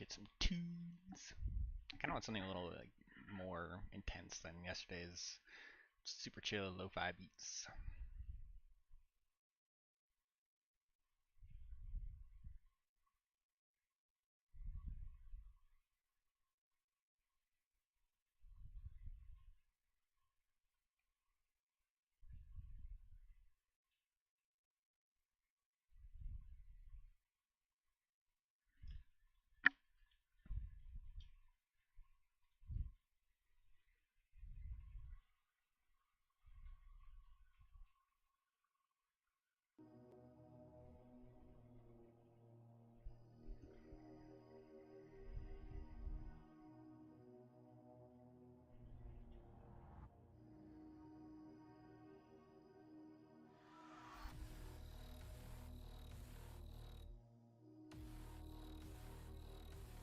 hit some tunes. I kind of want something a little like more intense than yesterday's super chill lo-fi beats.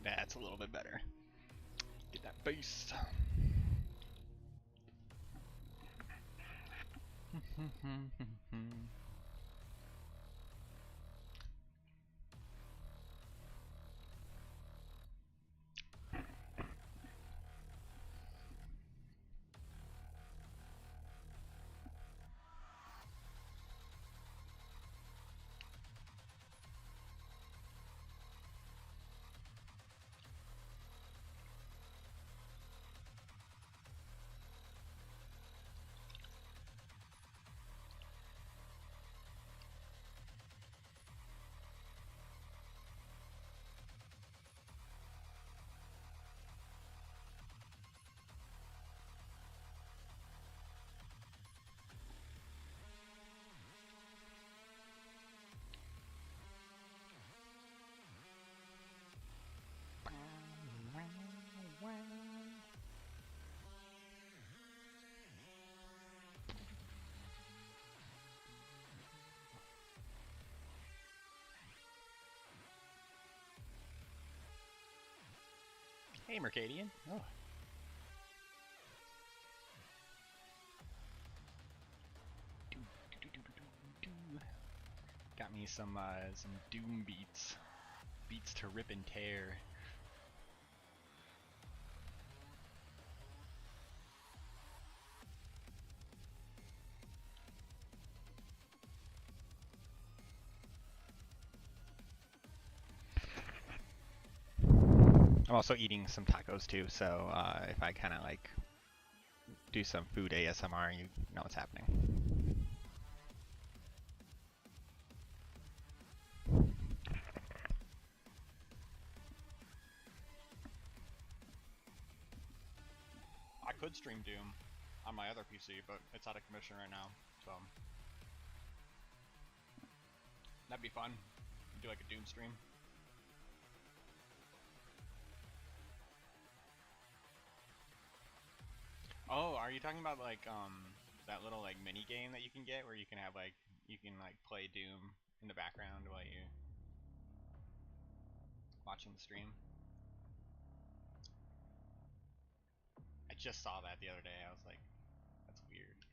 That's a little bit better. Get that bass. Hey, Mercadian. Oh. Got me some doom beats. Beats to rip and tear. I'm also eating some tacos too, so if I kind of like do some food ASMR, you know what's happening. I could stream Doom on my other PC, but it's out of commission right now, so that'd be fun. Do like a Doom stream. Oh, are you talking about like that little like mini game that you can get where you can have like play Doom in the background while you watching the stream? I just saw that the other day. I was like, that's weird.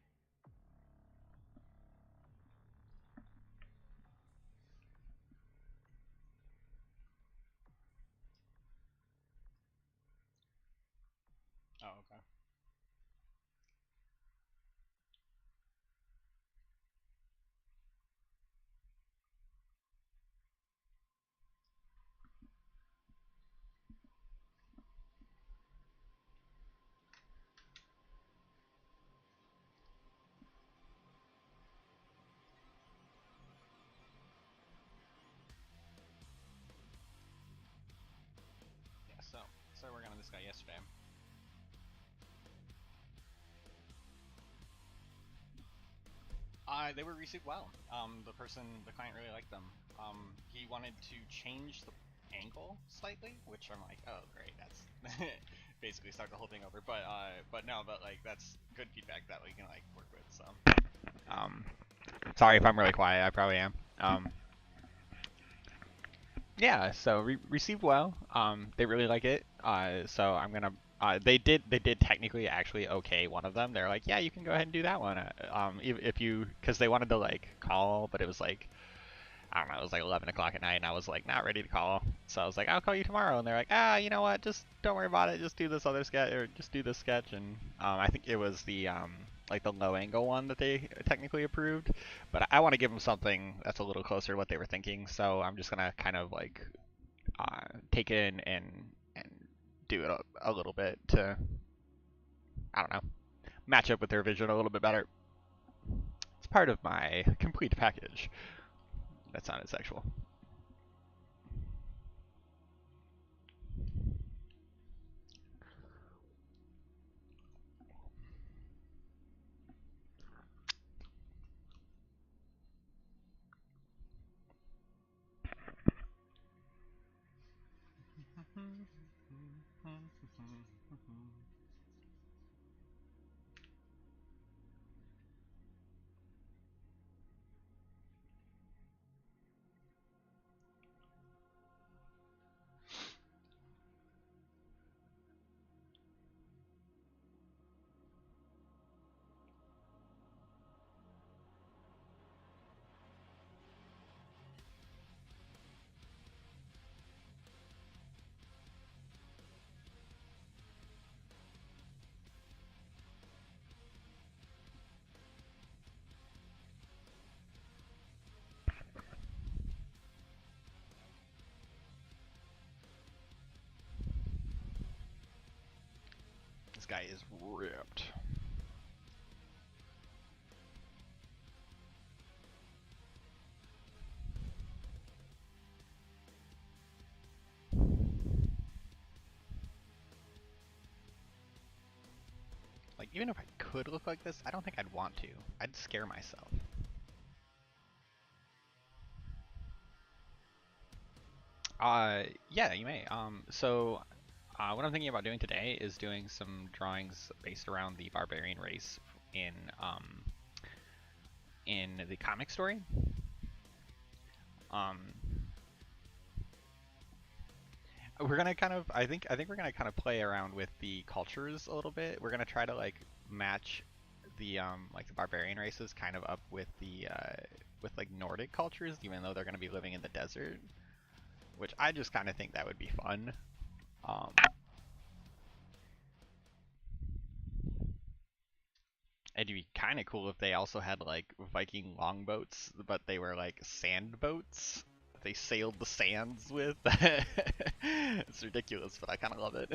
Oh, okay. Yeah, so started working on this guy yesterday. They were received well. The client really liked them. He wanted to change the angle slightly, which I'm like, oh great, that's basically start the whole thing over. But no, but like that's good feedback that we can like work with. So, um, sorry if I'm really quiet. I probably am. Yeah, so received well. They really like it. So I'm gonna. They did technically actually okay one of them. They're like, yeah, you can go ahead and do that one. If you, because they wanted to like call, but it was like I don't know, it was like 11 o'clock at night, and I was like not ready to call. So I was like, I'll call you tomorrow, and they're like, you know what? Just don't worry about it. Just do this other sketch, or just do this sketch. And I think it was the like the low angle one that they technically approved, but I want to give them something that's a little closer to what they were thinking. So I'm just gonna kind of like take it in and do it a little bit to, I don't know, match up with their vision a little bit better. It's part of my complete package. That sounded sexual. This guy is ripped. Like, even if I could look like this, I don't think I'd want to. I'd scare myself. Yeah, you may. What I'm thinking about doing today is doing some drawings based around the barbarian race in the comic story. We're gonna kind of, I think we're gonna kind of play around with the cultures a little bit. We're gonna try to like match the like the barbarian races kind of up with the with like Nordic cultures, even though they're gonna be living in the desert, which I just kind of think that would be fun. It'd be kind of cool if they also had like Viking longboats, but they were like sand boats that they sailed the sands with. It's ridiculous, but I kind of love it.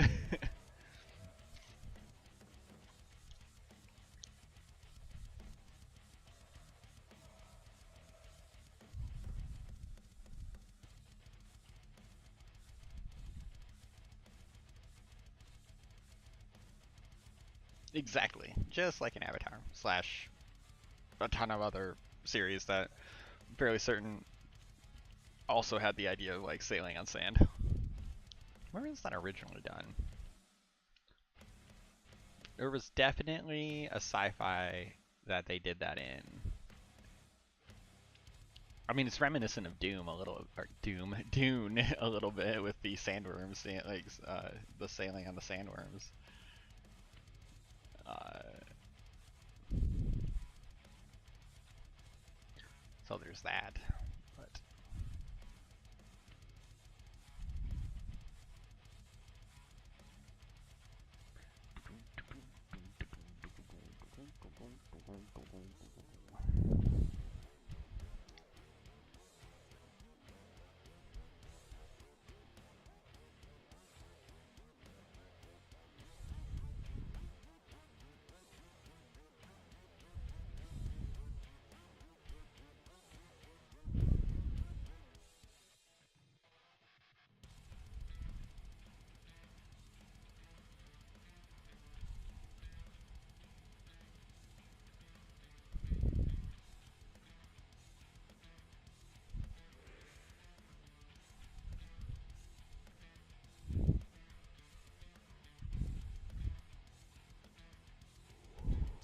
Exactly, just like an Avatar slash a ton of other series that I'm fairly certain also had the idea of like sailing on sand. Where was that originally done? There was definitely a sci-fi that they did that in. I mean, it's reminiscent of Doom a little, or Dune a little bit with the sandworms, like the sailing on the sandworms. So there's that. But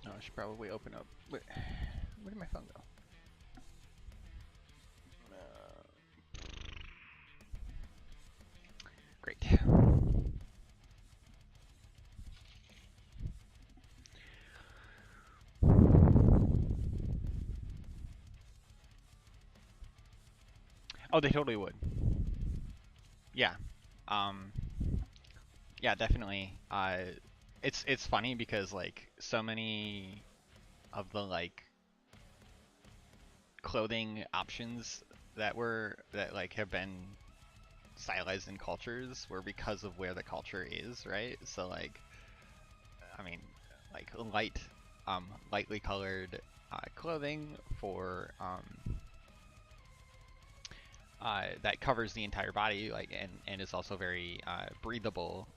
I should probably open up. Where did my phone go? Great. Oh, they totally would. Yeah. Um, yeah, definitely. It's funny because like so many of the like clothing options that like have been stylized in cultures were because of where the culture is, right? So like, I mean, like lightly colored clothing for that covers the entire body, like and is also very breathable.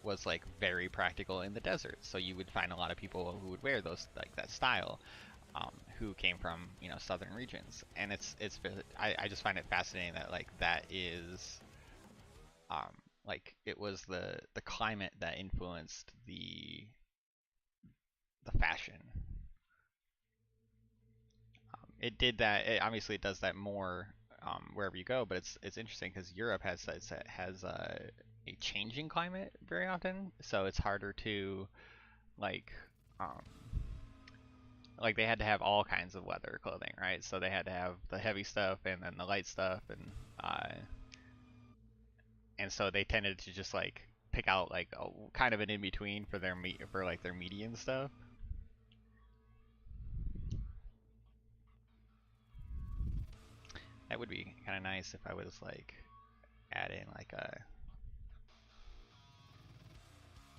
Was like very practical in the desert, so you would find a lot of people who would wear those like that style, who came from southern regions, and I just find it fascinating that like that is um, like it was the climate that influenced the fashion. It did that. Obviously, it does that more wherever you go. But it's interesting because Europe has a changing climate very often, so it's harder to like um, like they had to have all kinds of weather clothing, right? So they had to have the heavy stuff and then the light stuff, and so they tended to just like pick out like a kind of an in between for for like their median stuff. That would be kind of nice if I was like adding like a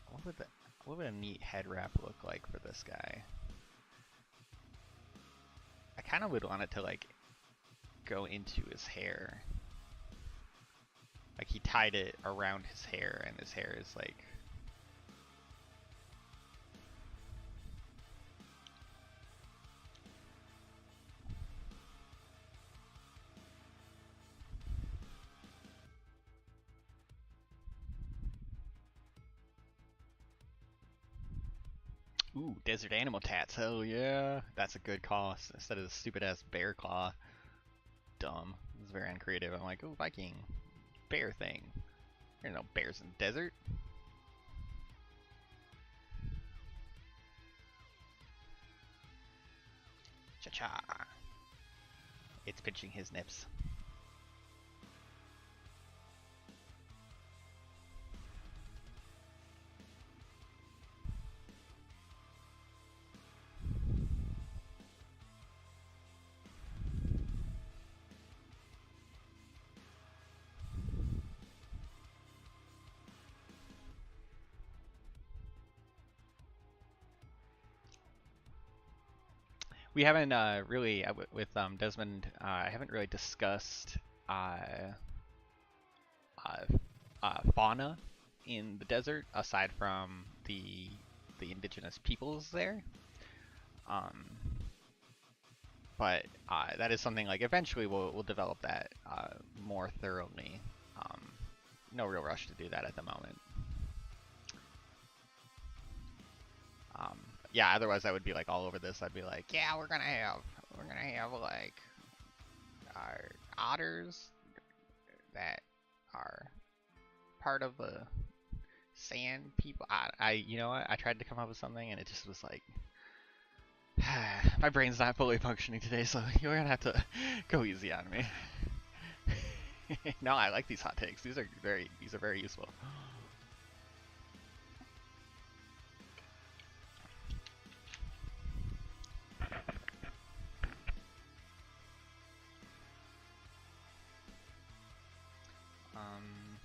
what would the what would a neat head wrap look like for this guy? I kind of would want it to like go into his hair. Like he tied it around his hair, and his hair is like. Ooh, desert animal tats. Hell yeah. That's a good call. Instead of the stupid ass bear claw. Dumb. It's very uncreative. I'm like, oh, Viking. Bear thing. There are no bears in the desert. Cha cha. It's pinching his nips. We haven't really with Desmond. I haven't really discussed uh, uh, fauna in the desert aside from the indigenous peoples there. Um, but that is something like eventually we'll develop that more thoroughly. Um, no real rush to do that at the moment. Um, yeah, otherwise I would be like all over this. I'd be like, yeah, we're gonna have like otters that are part of the sand people. You know what? I tried to come up with something and it just was like, my brain's not fully functioning today, so you're gonna have to go easy on me. No, I like these hot takes. These are very useful. Um,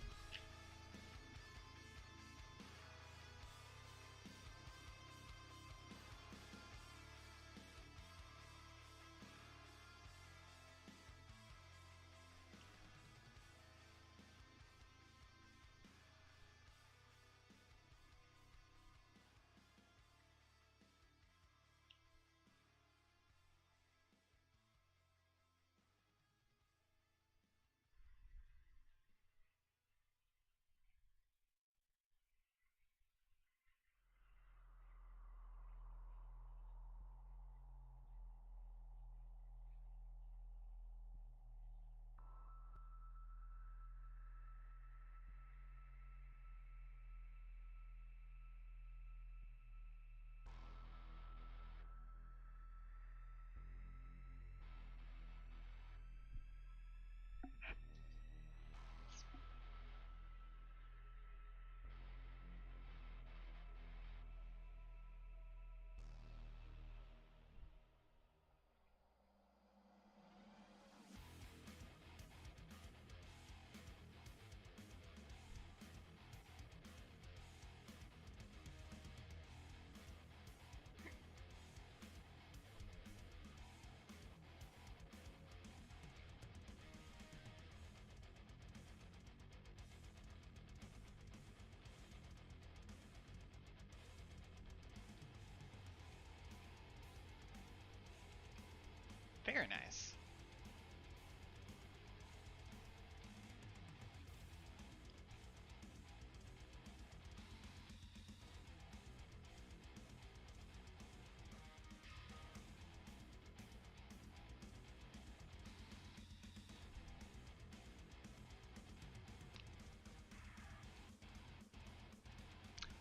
Very nice.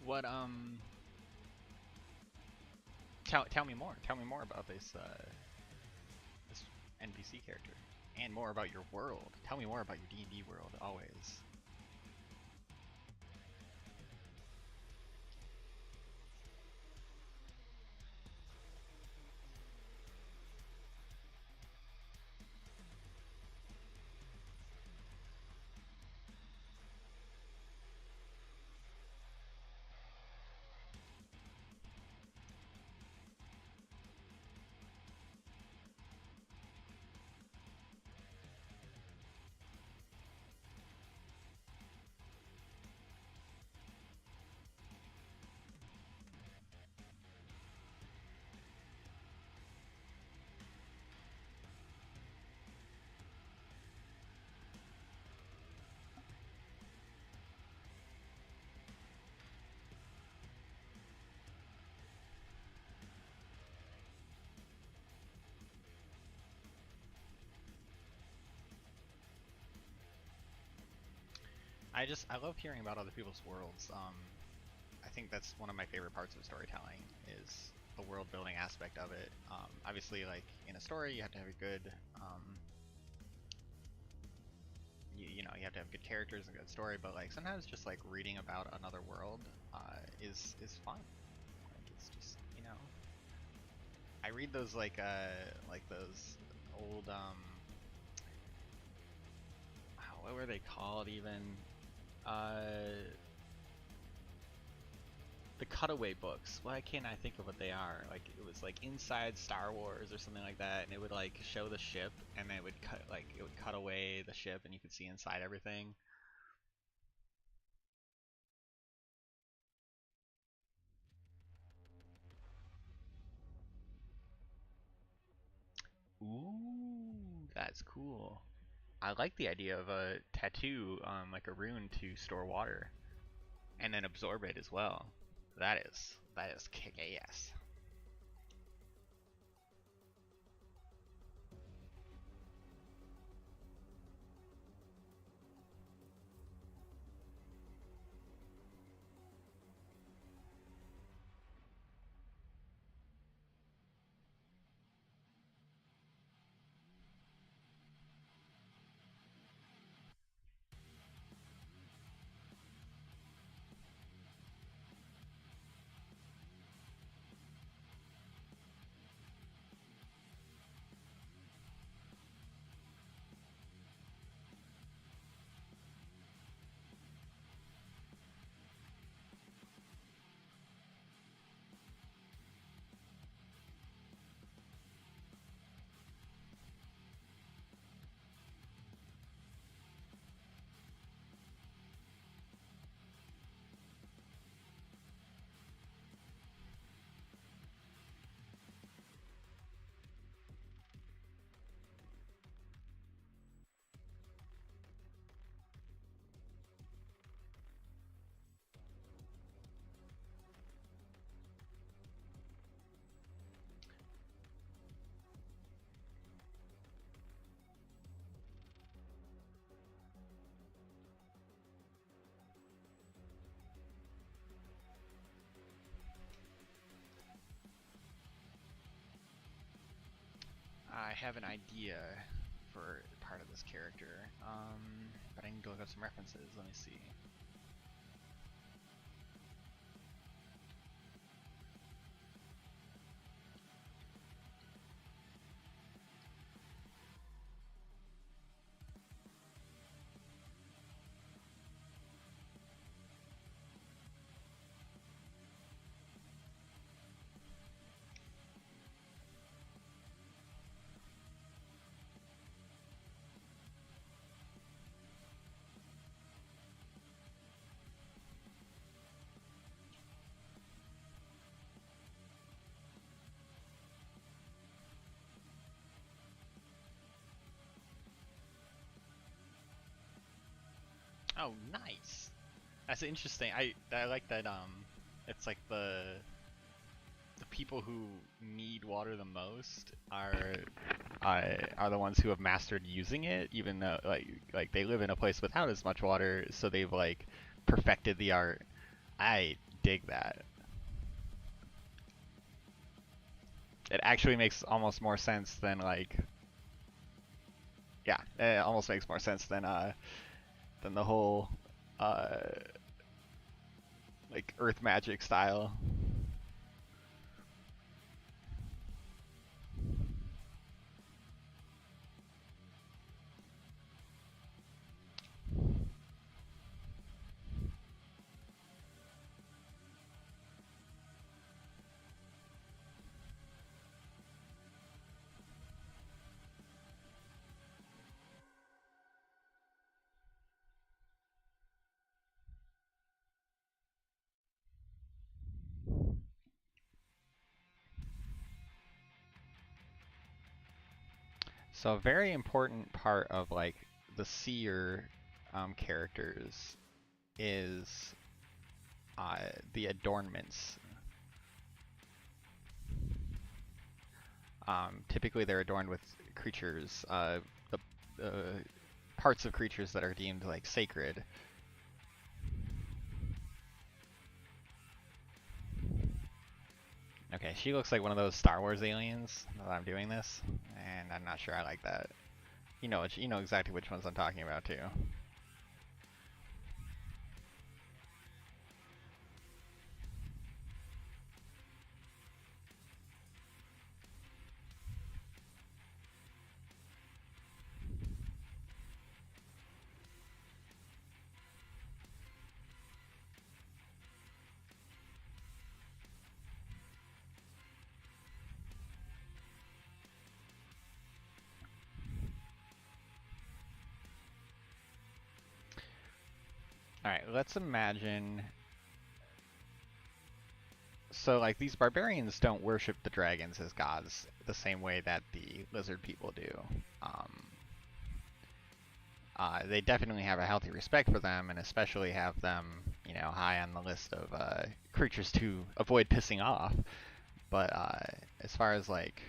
What tell me more. Tell me more about this NPC character, and more about your world. Tell me more about your D&D world. Always. I love hearing about other people's worlds. I think that's one of my favorite parts of storytelling is the world building aspect of it. Obviously, like in a story, you have to have a good, you know, you have to have good characters and a good story. But like sometimes just like reading about another world is fun. Like it's just, you know, I read those like those old what were they called even? The cutaway books. Why can't I think of what they are? Like it was like Inside Star Wars or something like that, and it would like show the ship, and then it would cut away the ship, and you could see inside everything. Ooh, that's cool. I like the idea of a tattoo, like a rune to store water, and then absorb it as well. That is kick ass. I have an idea for part of this character, but I need to look up some references. Let me see. Oh, nice. That's interesting. I like that. It's like the people who need water the most are the ones who have mastered using it, even though like they live in a place without as much water, so they've like perfected the art. I dig that. It actually makes almost more sense than like, yeah, it almost makes more sense than the whole uh like earth magic style. So a very important part of like the seer characters is the adornments. Typically, they're adorned with creatures, the parts of creatures that are deemed like sacred. Okay, she looks like one of those Star Wars aliens that I'm doing this, and I'm not sure I like that. You know exactly which ones I'm talking about too. Alright, let's imagine. So, like, these barbarians don't worship the dragons as gods the same way that the lizard people do. They definitely have a healthy respect for them, and especially have them, high on the list of creatures to avoid pissing off. But as far as, like,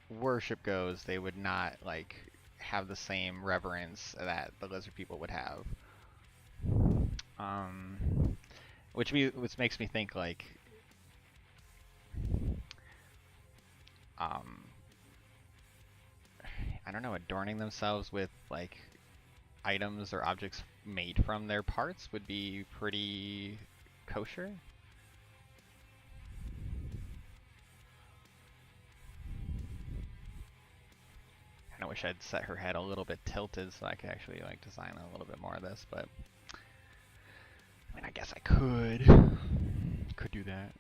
worship goes, they would not, like, have the same reverence that the lizard people would have. Which makes me think like I don't know, adorning themselves with like items or objects made from their parts would be pretty kosher. I wish I'd set her head a little bit tilted so I could actually like design a little bit more of this, but I mean, I guess I could do that.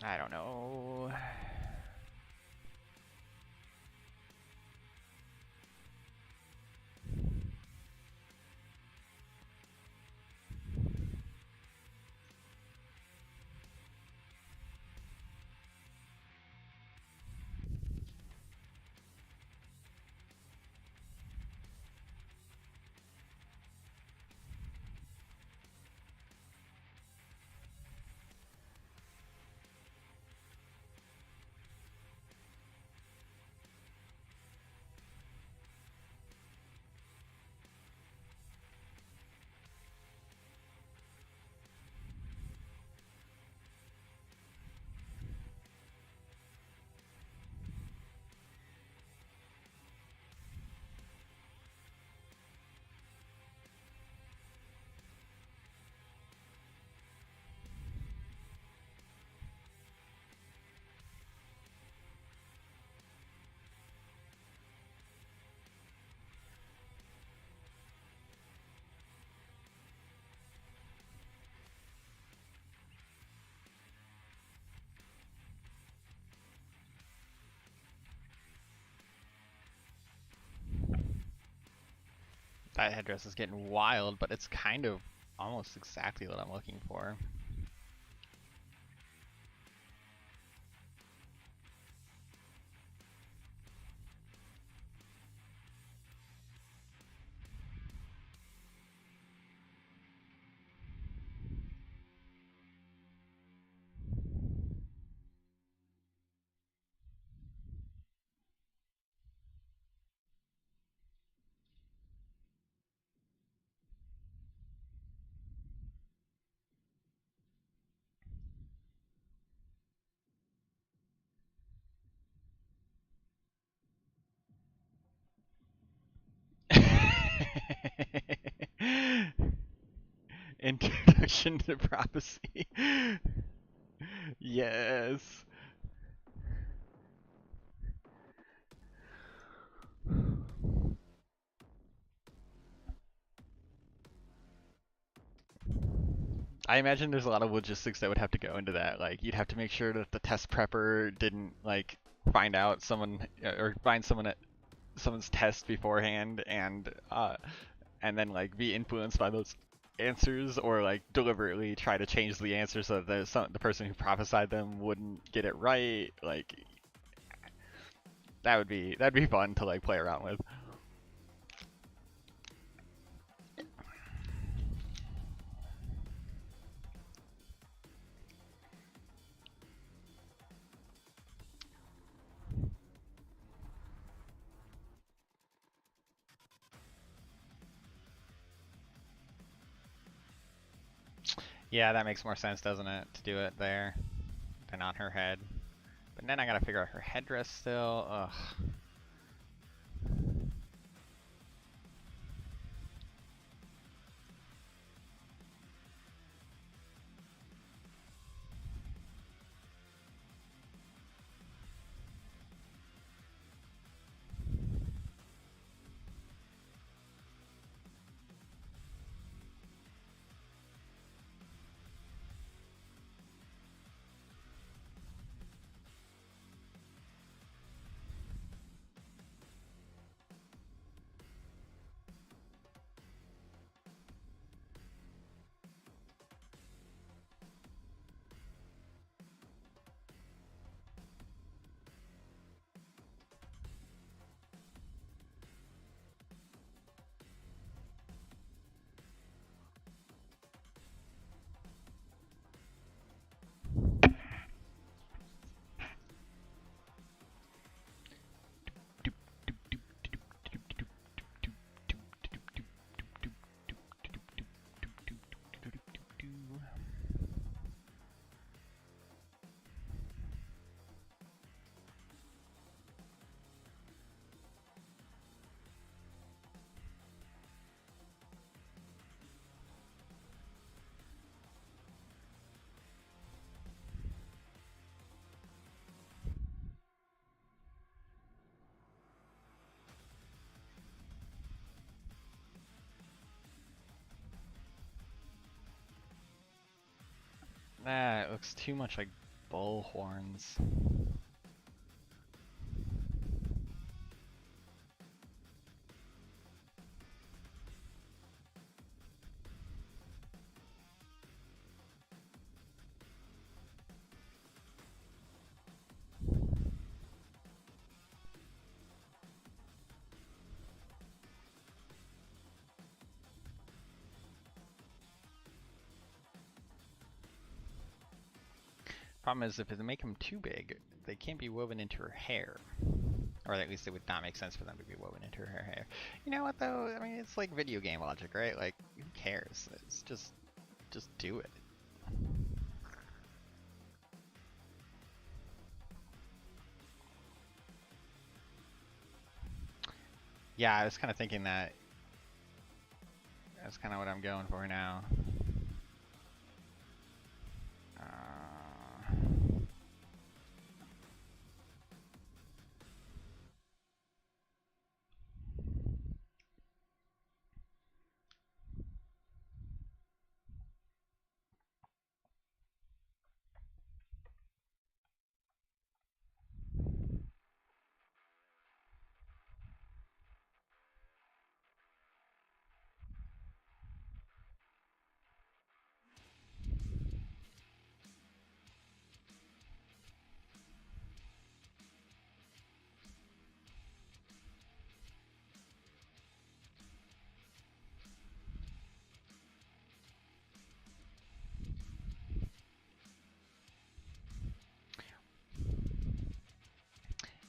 I don't know. That headdress is getting wild, but it's kind of almost exactly what I'm looking for. Introduction to prophecy. Yes. I imagine there's a lot of logistics that would have to go into that. Like, you'd have to make sure that the test prepper didn't like find out someone or find someone at someone's test beforehand, and then like be influenced by those answers, or like deliberately try to change the answer so that the person who prophesied them wouldn't get it right. Like, that'd be fun to like play around with. Yeah, that makes more sense, doesn't it, to do it there than on her head. But then I gotta figure out her headdress still. Ugh. Nah, it looks too much like bull horns. Problem is, if they make them too big, they can't be woven into her hair. Or at least it would not make sense for them to be woven into her hair. You know what though? I mean, it's like video game logic, right? Like, who cares? It's just do it. Yeah, I was kind of thinking that. That's kind of what I'm going for now.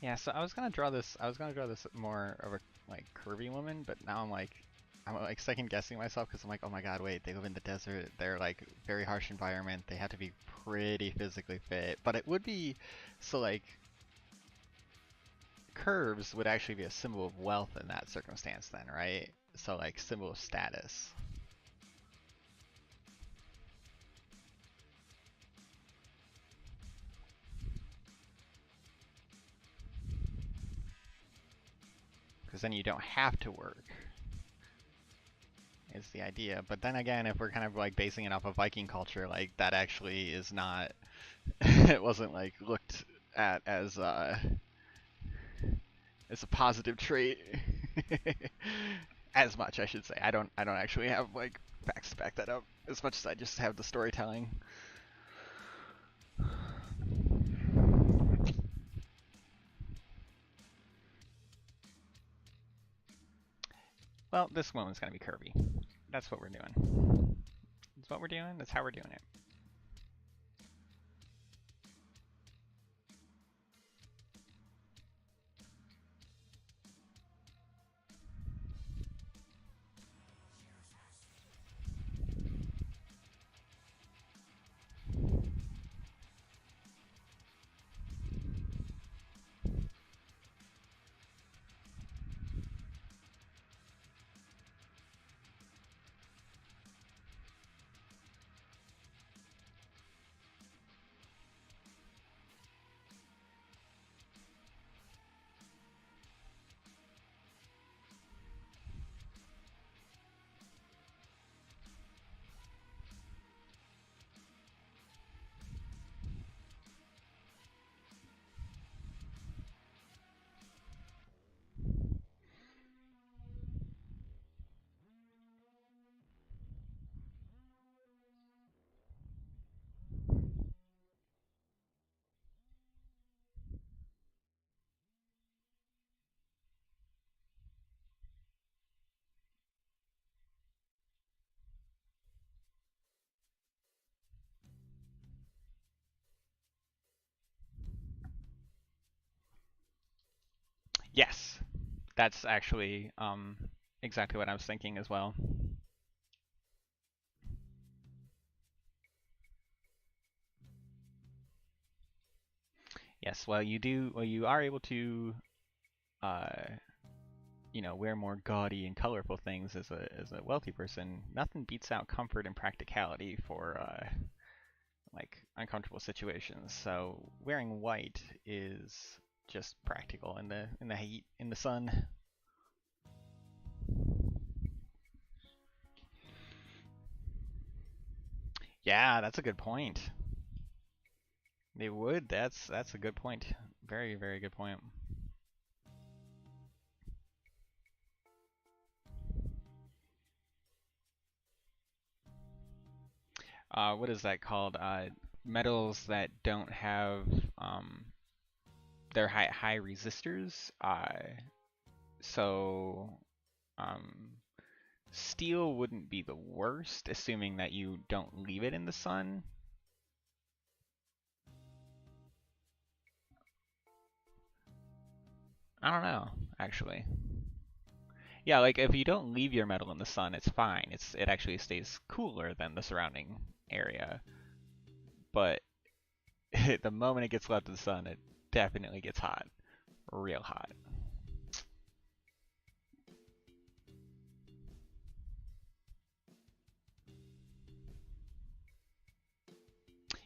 Yeah, so I was gonna draw this. I was gonna draw this more of a like curvy woman, but now I'm like second guessing myself because I'm like, oh my god, wait, they live in the desert. They're like very harsh environment. They have to be pretty physically fit. But it would be so like curves would actually be a symbol of wealth in that circumstance, then, right? So like symbol of status. Because then you don't have to work. Is the idea. But then again, if we're kind of like basing it off of Viking culture, like that actually is not. It wasn't like looked at as a positive trait as much, I should say. I don't actually have like facts to back that up as much as I just have the storytelling. Well, this one's gonna be curvy. That's what we're doing. That's what we're doing. That's how we're doing it. Yes, that's actually exactly what I was thinking as well. Yes, well you do. Well, you are able to, uh, wear more gaudy and colorful things as a wealthy person. Nothing beats out comfort and practicality for like uncomfortable situations. So wearing white is just practical in the heat, in the sun. Yeah, that's a good point. They would. That's a good point. Very, very good point. What is that called? Metals that don't have they're high resistors. So um, steel wouldn't be the worst, assuming that you don't leave it in the sun. I don't know, actually. Yeah, like if you don't leave your metal in the sun, it's fine. It actually stays cooler than the surrounding area. But the moment it gets left in the sun, it definitely gets hot, real hot.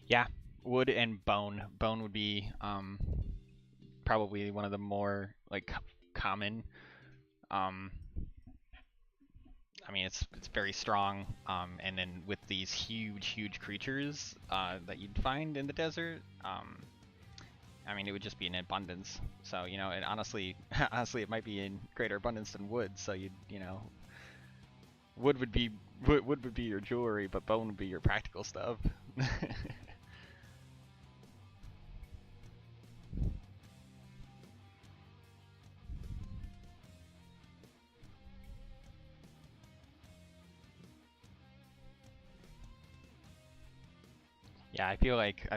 Yeah, wood and bone. Bone would be probably one of the more like common. Um, I mean, it's very strong. And then with these huge creatures that you'd find in the desert, I mean, it would just be in abundance. So and honestly, honestly, it might be in greater abundance than wood. So wood would be wood would be your jewelry, but bone would be your practical stuff. Yeah, I feel like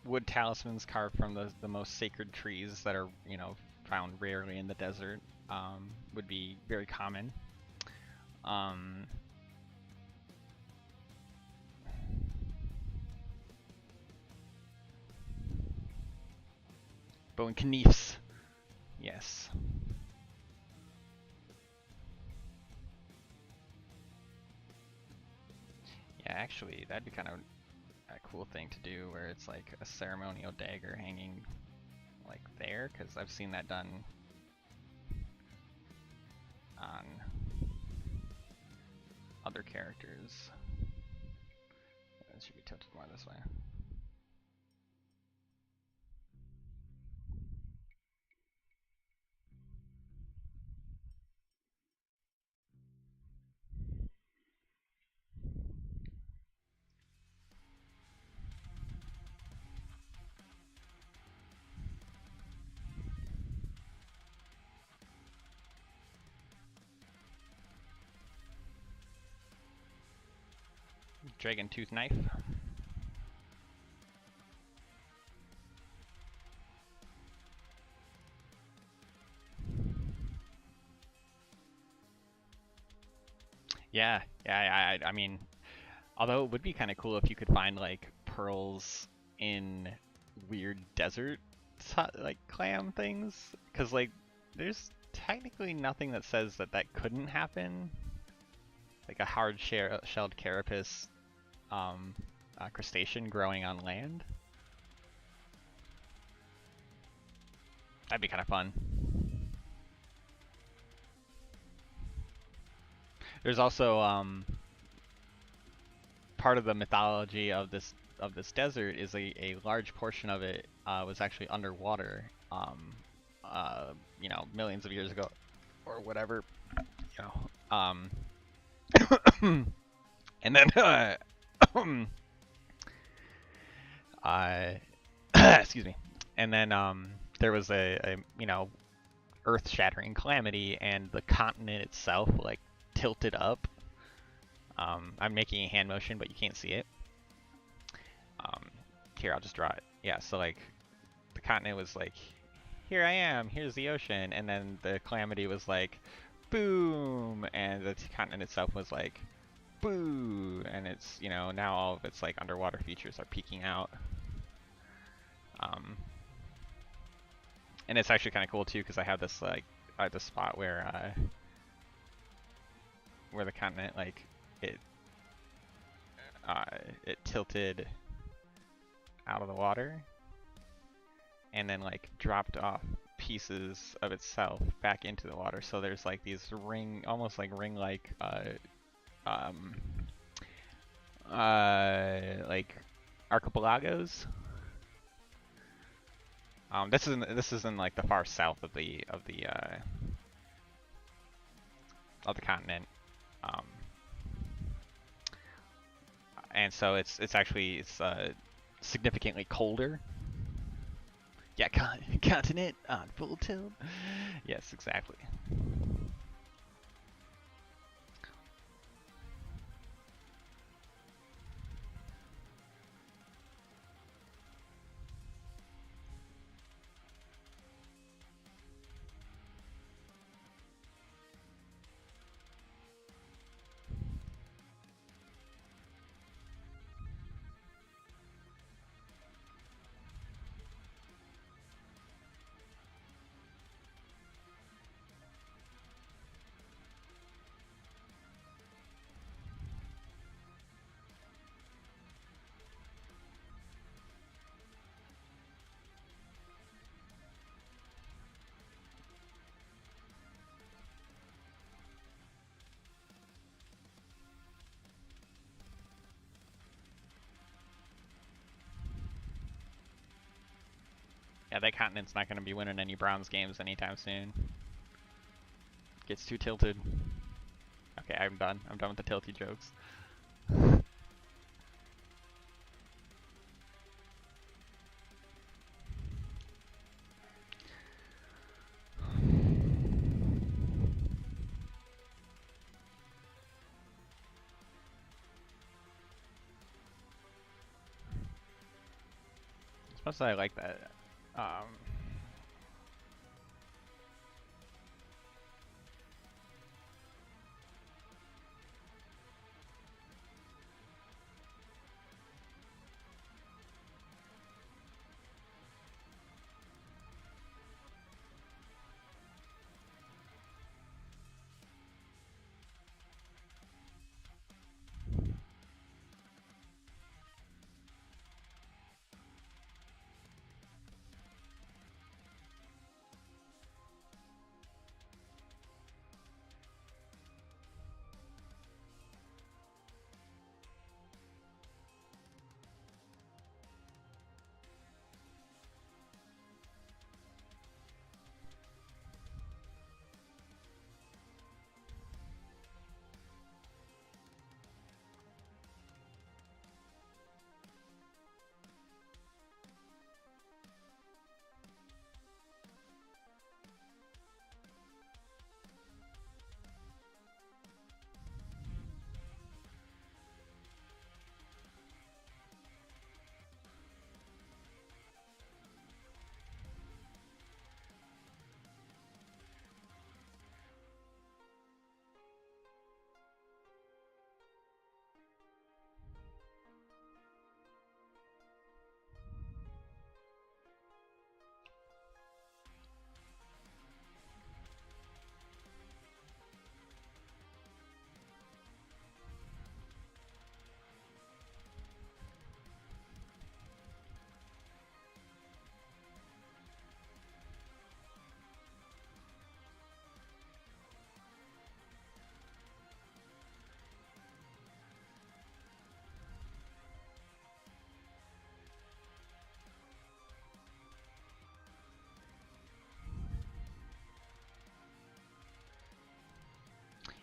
wood talismans carved from the most sacred trees that are, you know, found rarely in the desert, would be very common. Bone knives, yes. Yeah, actually, that'd be kind of a cool thing to do, where it's like a ceremonial dagger hanging like there, because I've seen that done on other characters. It should be tilted more this way. Dragon tooth knife. Yeah, I mean, although it would be kind of cool if you could find like pearls in weird desert like clam things, because like there's technically nothing that says that that couldn't happen. Like a hard shelled carapace crustacean growing on land. That'd be kind of fun. There's also part of the mythology of this desert is a large portion of it was actually underwater, you know, millions of years ago, or whatever, you know. And then excuse me. And then there was a you know, earth-shattering calamity, and the continent itself like tilted up. I'm making a hand motion, but you can't see it. Here, I'll just draw it. Yeah, so like the continent was like, here I am, here's the ocean, and then the calamity was like, boom, and the continent itself was like, boo, and it's, you know, now all of its like underwater features are peeking out. And it's actually kind of cool too, because I have this like this spot where the continent like it tilted out of the water and then like dropped off pieces of itself back into the water. So there's like these almost like ring-like like archipelagos. This is in like the far south of the continent, and so it's significantly colder. Yeah, continent on full tilt. Yes, exactly. Yeah, that continent's not going to be winning any bronze games anytime soon. Gets too tilted. Okay, I'm done. I'm done with the tilty jokes. Plus, I like that.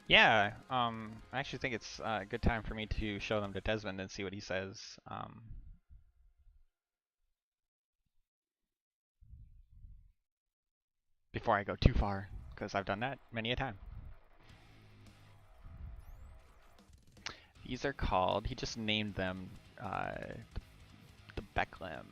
Yeah, I actually think it's a good time for me to show them to Desmond and see what he says. Before I go too far, because I've done that many a time. These are called, he just named them the Becklem.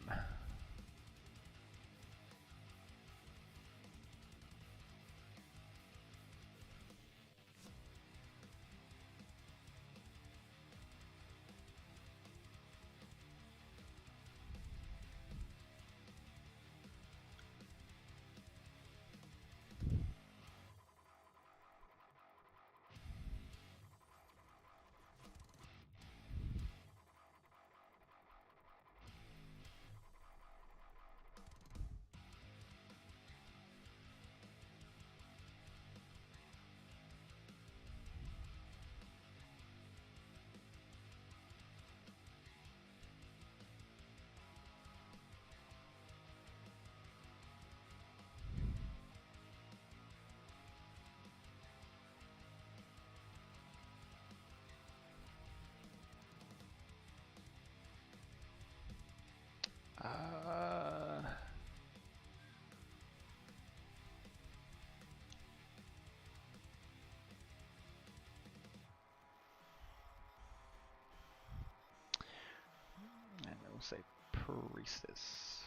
And we'll say Priestess.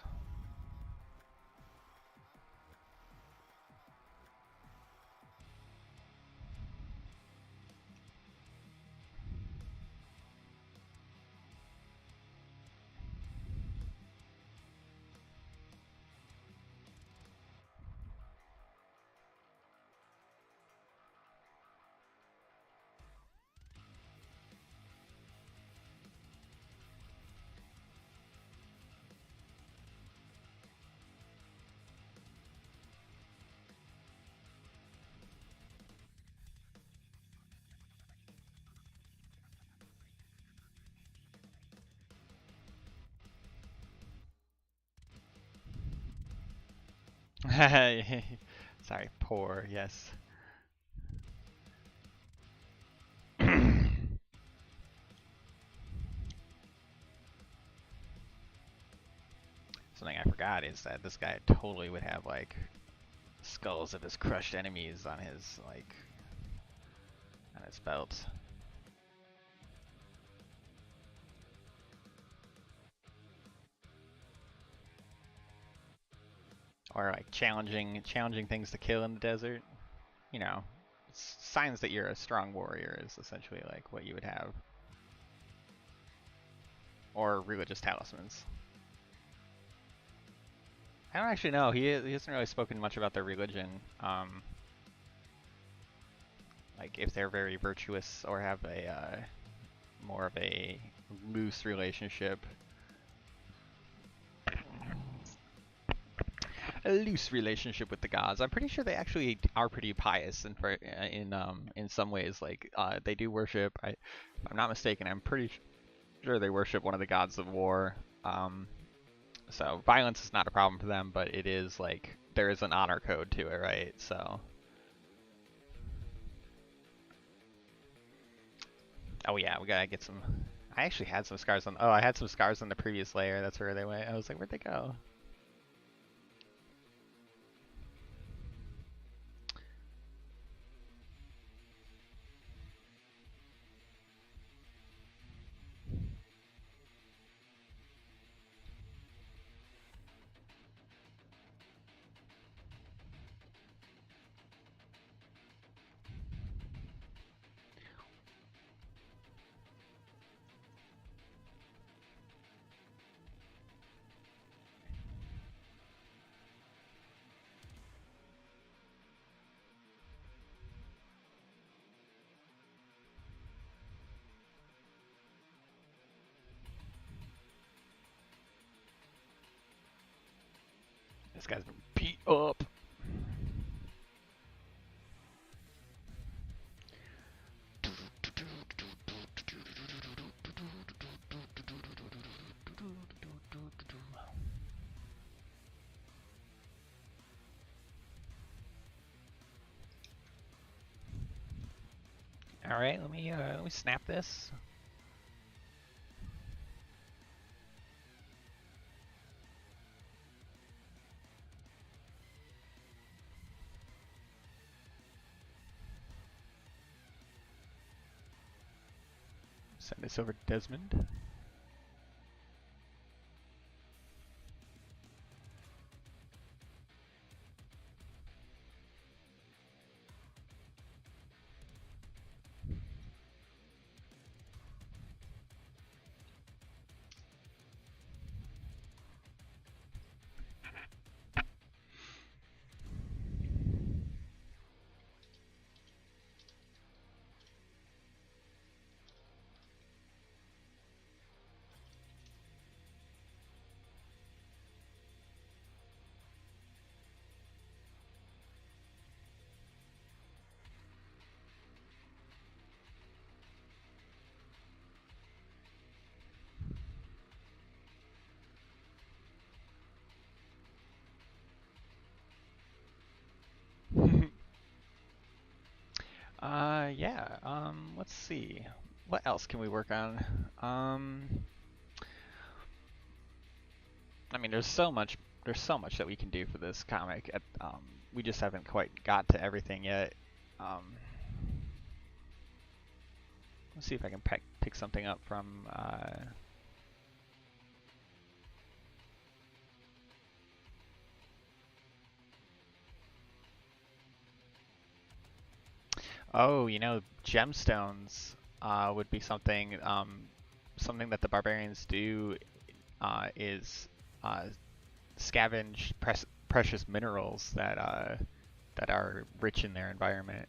Sorry, poor, yes. Something I forgot is that this guy totally would have like skulls of his crushed enemies on his belt. or like challenging things to kill in the desert. You know, signs that you're a strong warrior is essentially like what you would have, or religious talismans. I don't actually know. He hasn't really spoken much about their religion. Like if they're very virtuous or have a more of a loose relationship. A loose relationship with the gods. I'm pretty sure they actually are pretty pious in some ways. Like they do worship. If I'm not mistaken, I'm pretty sure they worship one of the gods of war. So violence is not a problem for them, but it is like there is an honor code to it, right? So. Oh yeah, we gotta get some. I actually had some scars on. Oh, I had some scars on the previous layer. That's where they went. I was like, where'd they go? This guy's been beat up. All right, let me snap this. Send this over to Desmond. Yeah. Let's see. What else can we work on? I mean, there's so much that we can do for this comic. We just haven't quite got to everything yet. Let's see if I can pick something up from. Oh, you know, gemstones would be something. Something that the barbarians do is scavenge precious minerals that are rich in their environment.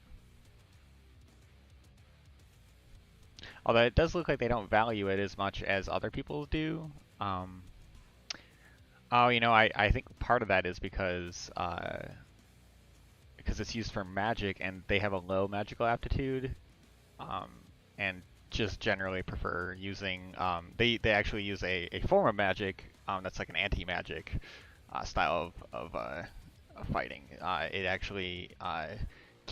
Although it does look like they don't value it as much as other people do. Oh, you know, I think part of that is because it's used for magic and they have a low magical aptitude, and just generally prefer using. They actually use a form of magic that's like an anti-magic style of fighting. It actually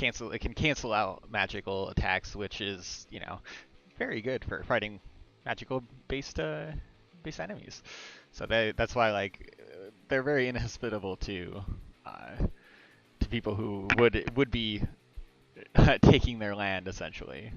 it can cancel out magical attacks, which is, you know, very good for fighting magical based enemies. So that's why, like, they're very inhospitable to people who would be taking their land essentially.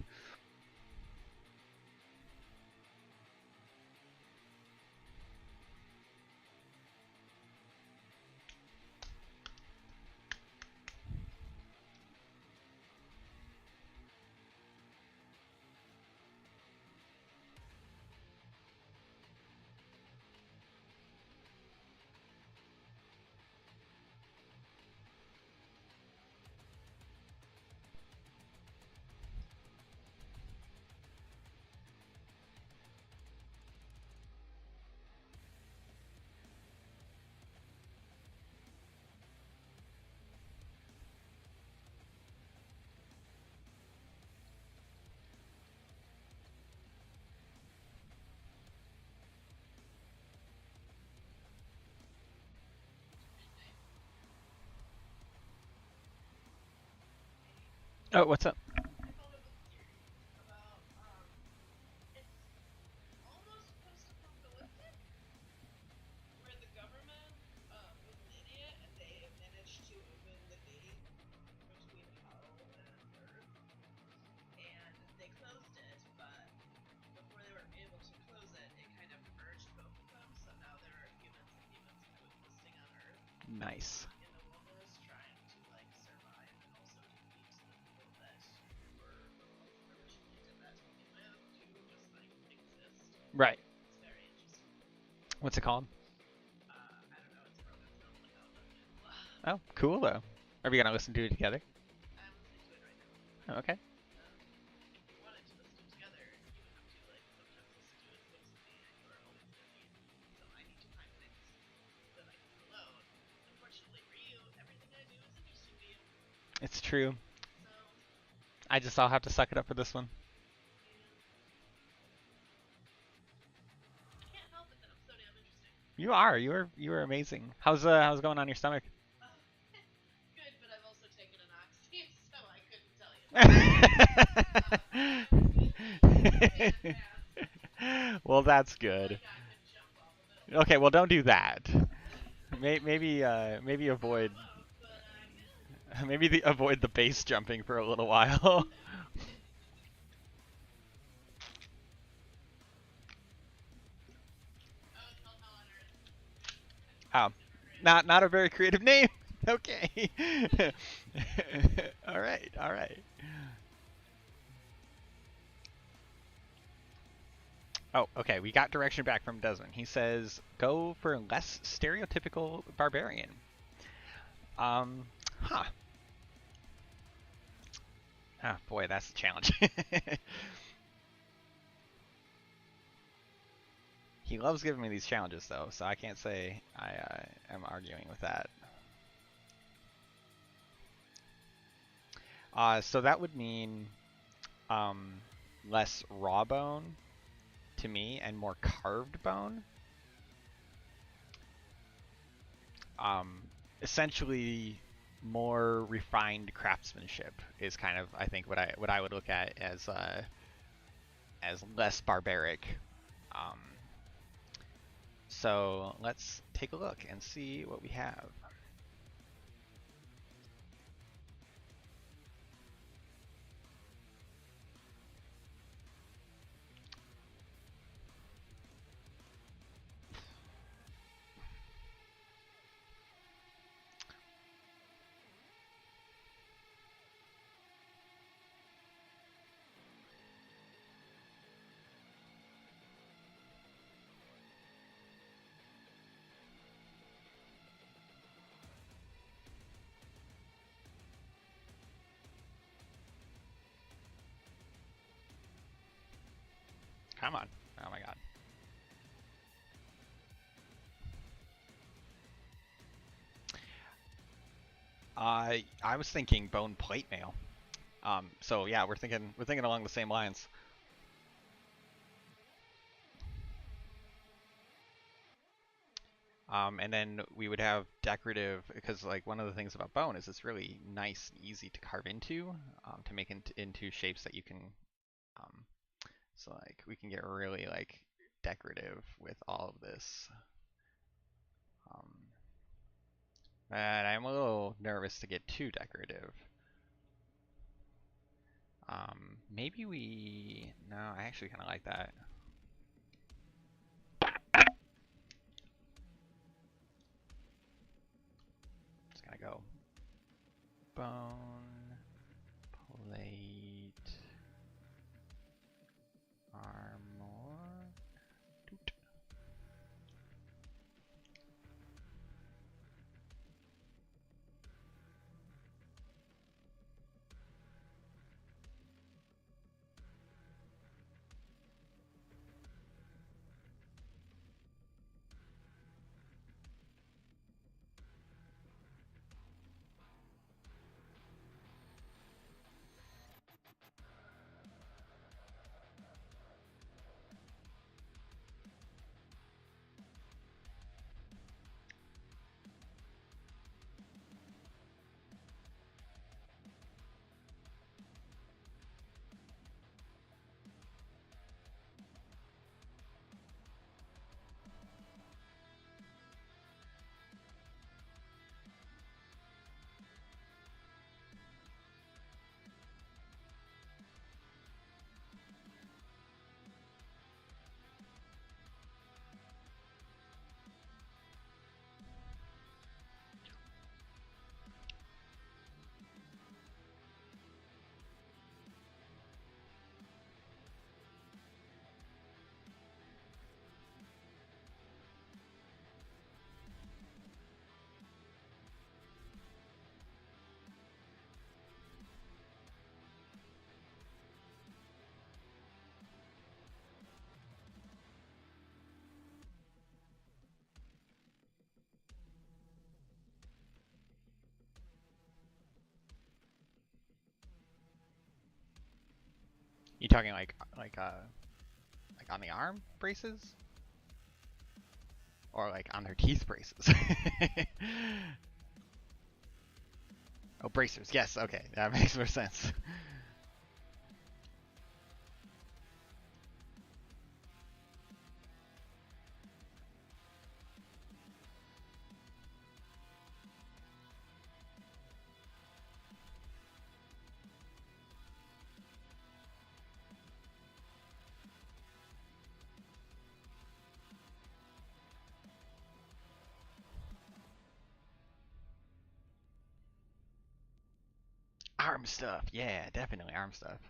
Oh, what's up? Nice. Right. What's it called? Oh, cool though. Are we gonna listen to it together? Oh, okay. It's true. I'll have to suck it up for this one. You are. You are amazing. How's it going on your stomach? Well, that's good. Okay, well, don't do that. Maybe avoid avoid the base jumping for a little while. Oh, not a very creative name. Okay. All right, all right. Oh, okay. We got direction back from Desmond. He says go for less stereotypical barbarian. Um, huh. Ah, boy, that's the challenge. He loves giving me these challenges, though, so I can't say I am arguing with that. So that would mean um, less raw bone to me and more carved bone. Um, Essentially, more refined craftsmanship is kind of, I think, what I would look at as less barbaric. Um, so let's take a look and see what we have. Come on. Oh my god. I was thinking bone plate mail. So yeah, we're thinking along the same lines. And then we would have decorative, because like one of the things about bone is it's really nice and easy to carve into, to make into shapes that you can. Um, so like we can get really like decorative with all of this. Um, and I'm a little nervous to get too decorative. Maybe we. No, I actually kind of like that. Just gonna go bone, plate, armor. Doot. You talking like on the arm braces? Or like on their teeth braces? Oh, bracers. Yes, okay. That makes more sense. Arm stuff. Yeah, definitely arm stuff.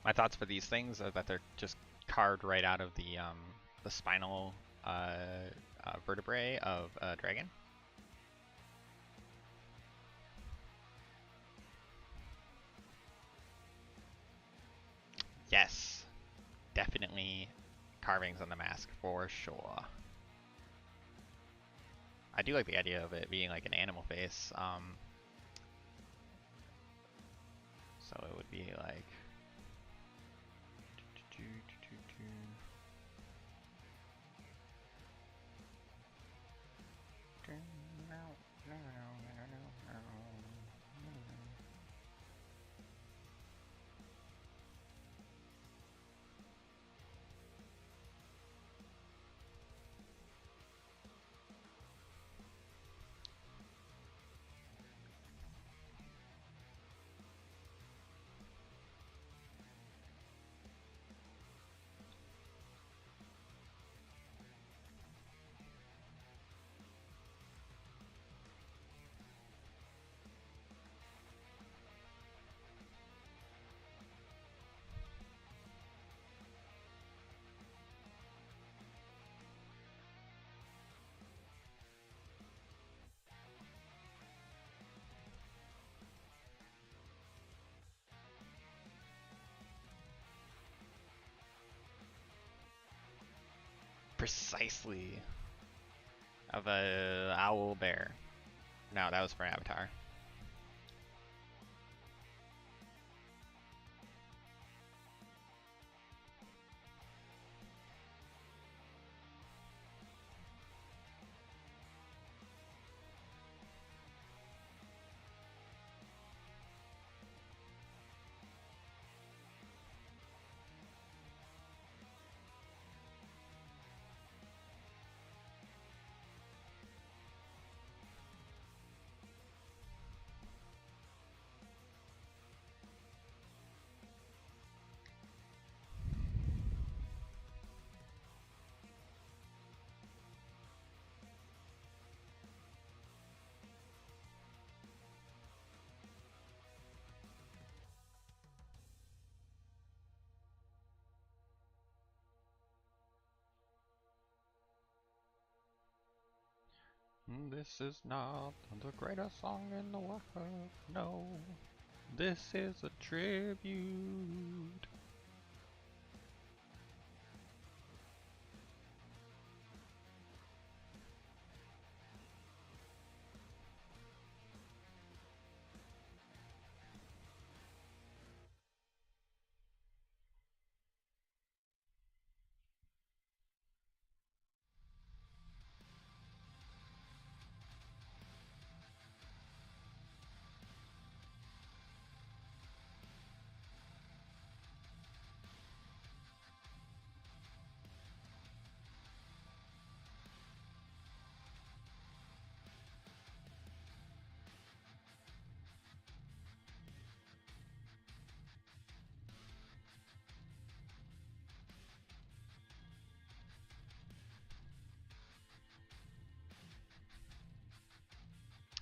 My thoughts for these things are that they're just carved right out of the spinal vertebrae of a dragon. Yes, definitely carvings on the mask for sure. I do like the idea of it being like an animal face. So it would be like. Precisely. Of a owl bear. No, that was for Avatar. This is not the greatest song in the world, no. This is a tribute.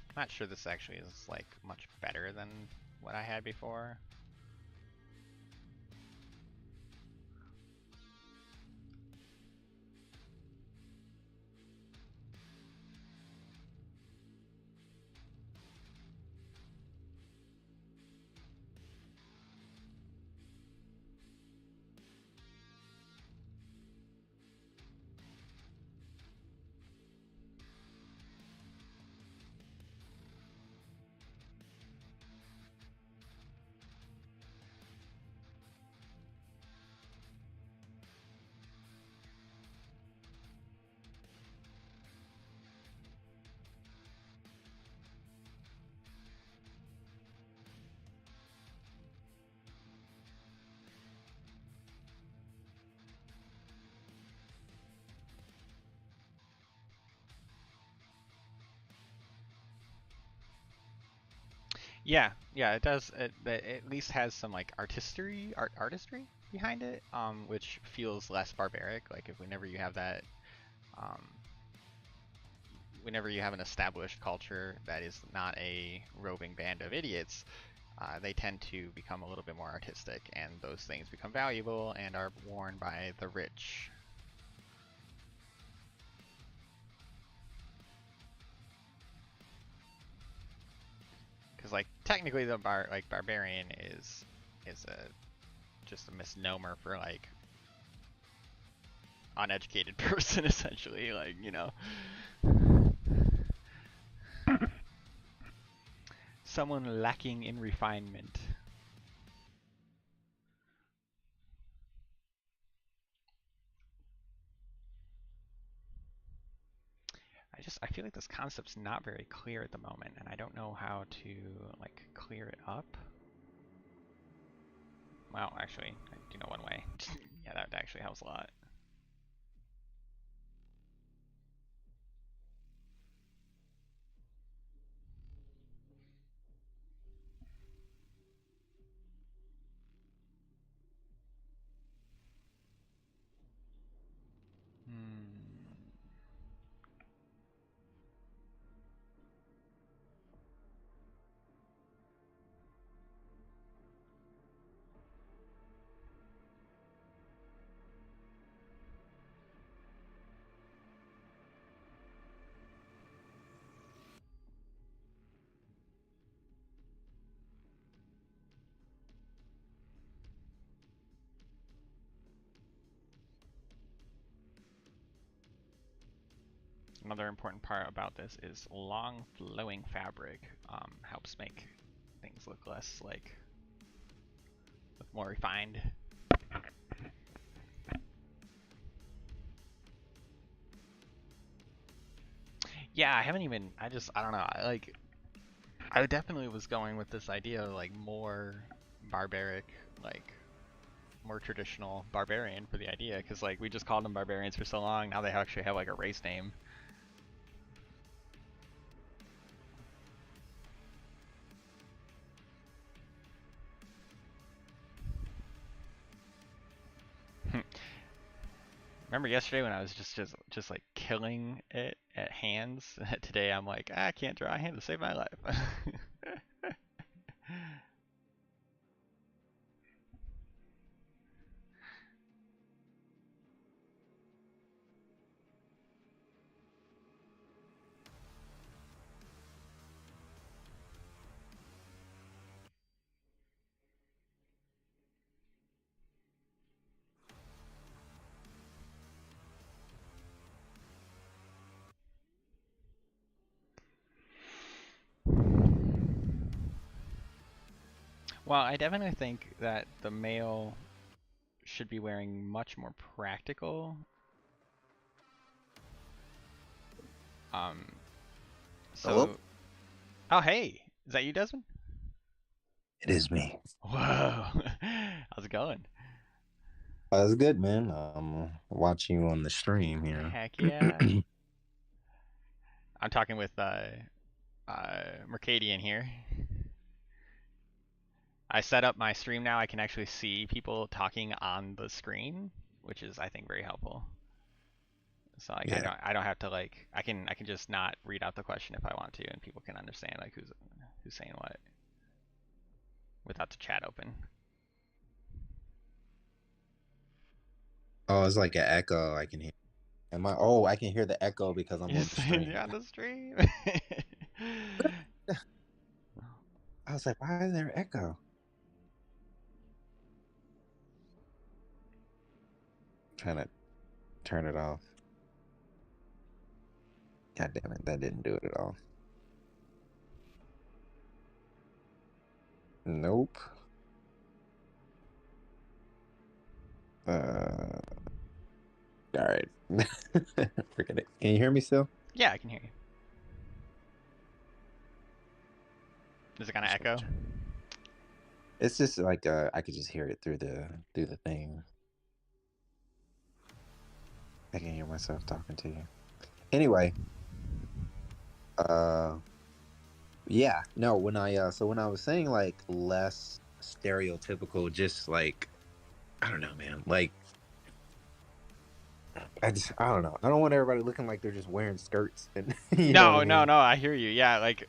I'm not sure this actually is like much better than what I had before. Yeah, yeah, it does. It at least has some like artistry behind it, which feels less barbaric. Like if whenever you have that, um, whenever you have an established culture that is not a roving band of idiots, they tend to become a little bit more artistic, and those things become valuable and are worn by the rich. Because like technically the barbarian is a just a misnomer for like uneducated person essentially, like, you know, someone lacking in refinement. I feel like this concept's not very clear at the moment, and I don't know how to like clear it up. Well, actually, I do know one way. Yeah, that actually helps a lot. Another important part about this is long flowing fabric helps make things look less like, look more refined. Yeah, I haven't even, I don't know, I definitely was going with this idea of like more barbaric, like more traditional barbarian for the idea, because like we just called them barbarians for so long, now they actually have like a race name. Remember yesterday when I was just like killing it at hands? Today I'm like, I can't draw a hand to save my life. Well, I definitely think that the male should be wearing much more practical. Um, Hello? so, oh hey, is that you, Desmond? It is me. Whoa, how's it going? It's good, man. Watching you on the stream here. Heck yeah. I'm talking with Mercadian here. I set up my stream now. I can actually see people talking on the screen, which is I think very helpful. So like Yeah. I don't have to like I can just not read out the question if I want to, and people can understand like who's saying what without the chat open. Oh, it's like an echo. I can hear. Am I? Oh, I can hear the echo because I'm You're on the saying stream. you're on the stream. I was like, why is there echo? Trying to turn it off. God damn it, that didn't do it at all. Nope. Uh, all right. Forget it. Can you hear me still? Yeah, I can hear you. Is it gonna echo? It's just like I could just hear it through the thing. I can hear myself talking to you. Anyway, uh yeah, no, when I was saying like less stereotypical, just like I don't know, man. Like I don't know. I don't want everybody looking like they're just wearing skirts and you know what I No, no, mean? no. I hear you. Yeah, like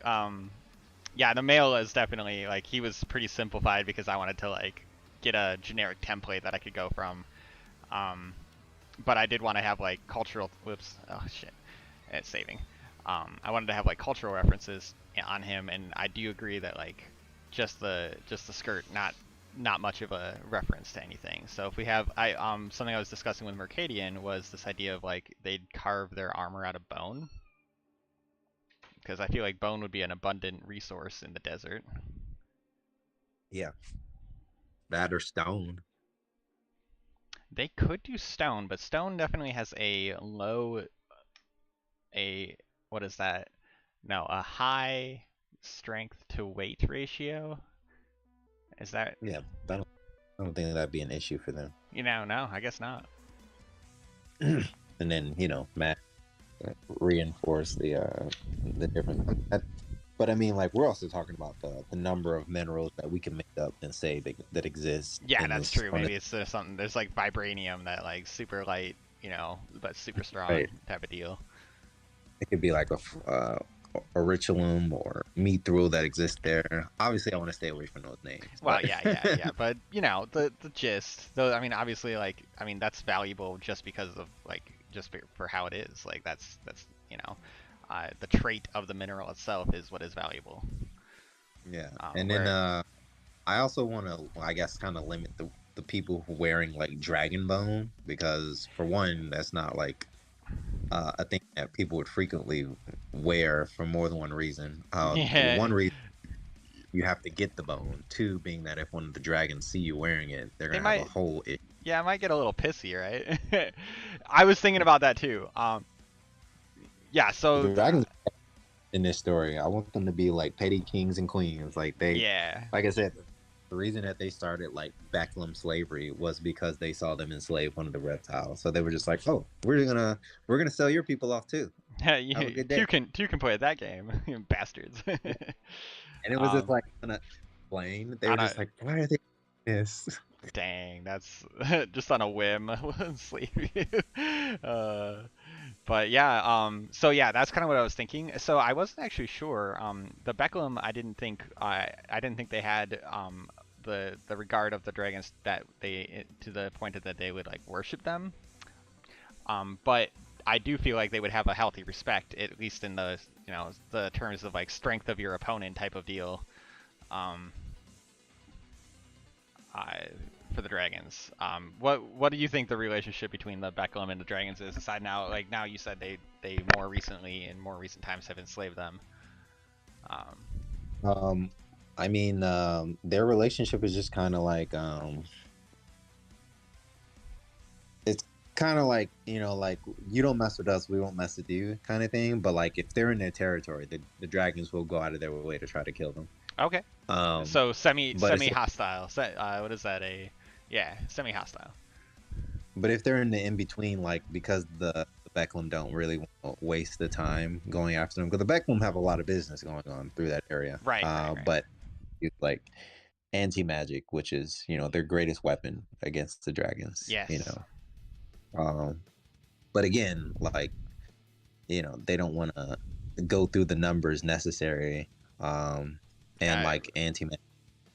yeah, the male is definitely like he was pretty simplified because I wanted to like get a generic template that I could go from. Um, but I did want to have like cultural. Whoops. Oh shit. It's saving. I wanted to have like cultural references on him, and I do agree that like just the skirt, not much of a reference to anything. So if we have something I was discussing with Mercadian was this idea of like they'd carve their armor out of bone because I feel like bone would be an abundant resource in the desert. Yeah, that or stone. They could do stone, but stone definitely has a what is that? No, a high strength to weight ratio. Is that Yeah, I don't think that'd be an issue for them. no, I guess not. And then Matt reinforce the difference. But I mean, like we're also talking about the number of minerals that we can make up and say that exist Yeah, in that's this true. on this Maybe it's something. There's like vibranium that like super light, but super strong right. type of deal. It could be like a ritualum or mithril that exists there. Obviously, I want to stay away from those names, Well, but yeah. But the gist. Though I mean, obviously, like I mean, that's valuable just because of like just for how it is. Like that's the trait of the mineral itself is what is valuable. yeah. And then Where I also want to, I guess, kind of limit the people who wearing like dragon bone because for one, that's not like a thing that people would frequently wear for more than one reason. yeah, One reason you have to get the bone. Two being that if one of the dragons see you wearing it, they're they gonna have a might. whole Yeah, I might get a little pissy, right? I was thinking about that too. Yeah. the So dragons in this story. I want them to be like petty kings and queens. yeah. Like I said, the reason that they started like Becklem slavery was because they saw them enslave one of the reptiles. So they were just like, "Oh, we're gonna sell your people off too. Have a you good day." two can play at that game, you bastards. And it was just um, like unexplained. They on were a just like, "Why are they doing this?" dang, that's just on a whim. Sleep. uh, but yeah, so yeah, that's kind of what I was thinking. So I wasn't actually sure. The Becklem, I didn't think they had the regard of the dragons that they to the point that they would like worship them. But I do feel like they would have a healthy respect, at least in the terms of like strength of your opponent type of deal. Um, I, for the dragons. What do you think the relationship between the Becklem and the dragons is? Aside now you said they more recently in more recent times have enslaved them. Um, Um, I mean, their relationship is just kind of like it's kind of like, like you don't mess with us, we won't mess with you, kind of thing. But like if they're in their territory, the dragons will go out of their way to try to kill them. Okay. Um, So but it's semi hostile. What is that? Yeah, semi hostile. but if they're in the in between, like because the Becklem don't really want to waste the time going after them, because the Becklem have a lot of business going on through that area. Right, right, right. But it's like anti magic, which is their greatest weapon against the dragons. Yes. Um, but again, like they don't want to go through the numbers necessary, and Uh, like anti magic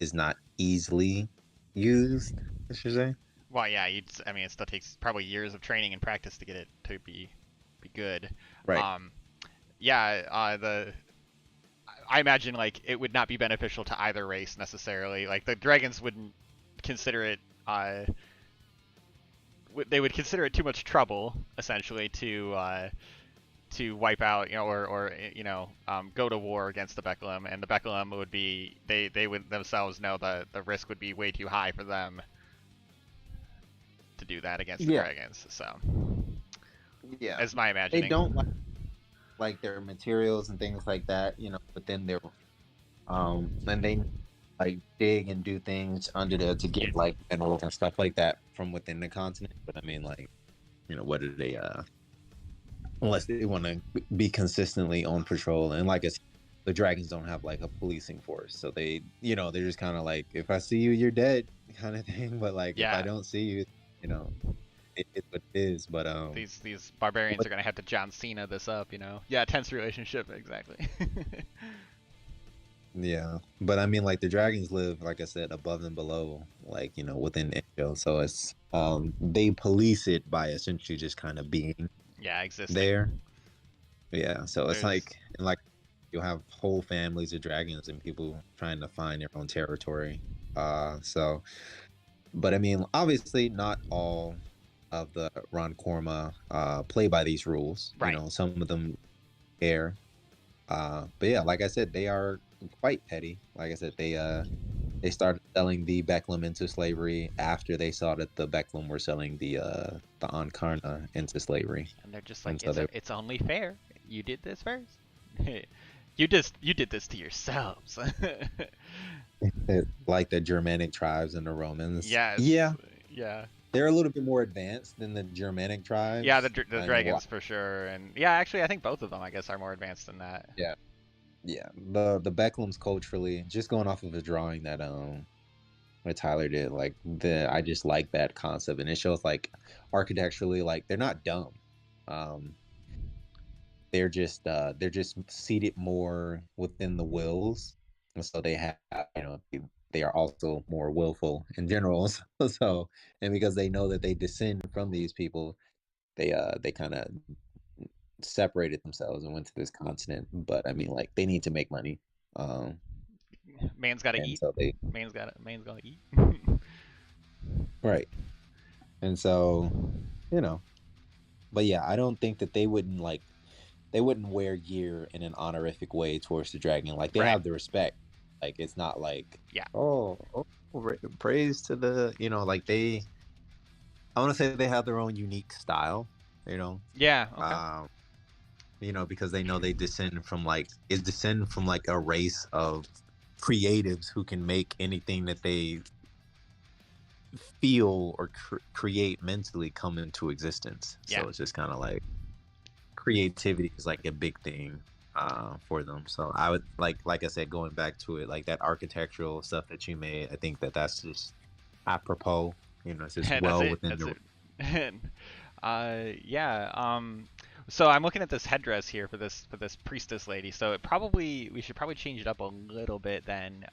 is not easily used, I should say. well, yeah. I mean, it still takes probably years of training and practice to get it to be good. Right. Um, yeah. I imagine like it would not be beneficial to either race necessarily. Like the dragons wouldn't consider it. They would consider it too much trouble, essentially, to wipe out, or go to war against the Becklem, and the Becklem would be they would themselves know that the risk would be way too high for them to do that against the Yeah. dragons. So, Yeah. as my They imagining. don't like their materials and things like that, but then then they like dig and do things under there to get like minerals and stuff like that from within the continent. But I mean, like, what do they unless they want to be consistently on patrol, and like I said, the dragons don't have like a policing force, so they're just kind of like, if I see you, you're dead, kind of thing. But like if I Yeah, don't see you, you know, it's what it is. But these barbarians are gonna have to John Cena this up. Yeah, tense relationship, exactly. yeah, but I mean, like the dragons live, like I said, above and below, like within Indo. So it's they police it by essentially just kind of being Yeah, existing. there. Yeah, so it's There's like, and like you'll have whole families of dragons and people trying to find their own territory. So, but I mean, obviously, not all of the Ron Korma play by these rules. right. Some of them care. But yeah, like I said, they are quite petty. Like I said, they started selling the Becklem into slavery after they saw that the Becklem were selling the Ankarna into slavery, And they're just and like, so they it's only fair. You did this first. You did this to yourselves. like the Germanic tribes and the Romans. Yes. Yeah, Yeah. they're a little bit more advanced than the Germanic Yeah, tribes. the And dragons for sure, and yeah, actually, I think both of them, I guess, are more advanced than that. yeah, yeah. The Becklems culturally, just going off of a drawing that what Tyler did, like I just like that concept, and it shows like architecturally, like they're not dumb. Um, they're just seated more within the wills, and so they have they are also more willful in general. So and because they know that they descend from these people, they kind of separated themselves and went to this continent. But I mean, like they need to make money, um, Man's got to and eat. so they Man's got to eat. right, and so you know, but yeah, I don't think that they wouldn't wear gear in an honorific way towards the dragon. Like they Right. have the respect. Like it's not like, Yeah. oh, praise to the, like I want to say they have their own unique style, you know, Yeah. Okay. um, because they know they descend from like a race of creatives who can make anything that they feel or create mentally come into existence. Yeah. So it's just kind of like creativity is like a big thing for them. So I would like I said, going back to it, like that architectural stuff that you made, I think that that's just apropos. It's just That's well it. within That's the. it. Yeah. So I'm looking at this headdress here for this priestess lady. So we should probably change it up a little bit then.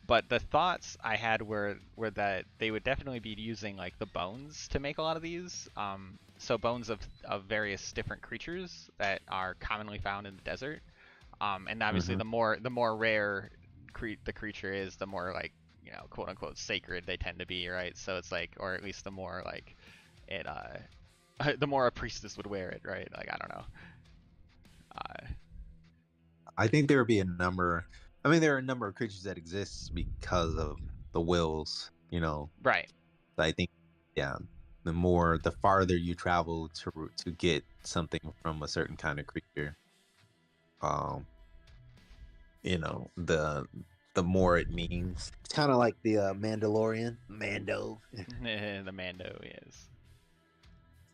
But the thoughts I had were that they would definitely be using like the bones to make a lot of these. So bones of various different creatures that are commonly found in the desert. And obviously Mhm. the more rare the creature is, the more like quote unquote sacred they tend to be, right? So it's like, or at least the more like it the more a priestess would wear it, right? Like I don't know. Uh, I think there would be a number. I mean, there are a number of creatures that exist because of the wills. Right. So I think, yeah, the farther you travel to get something from a certain kind of creature, um, the more it means. It's kind of like the Mandalorian, Mando. The Mando is.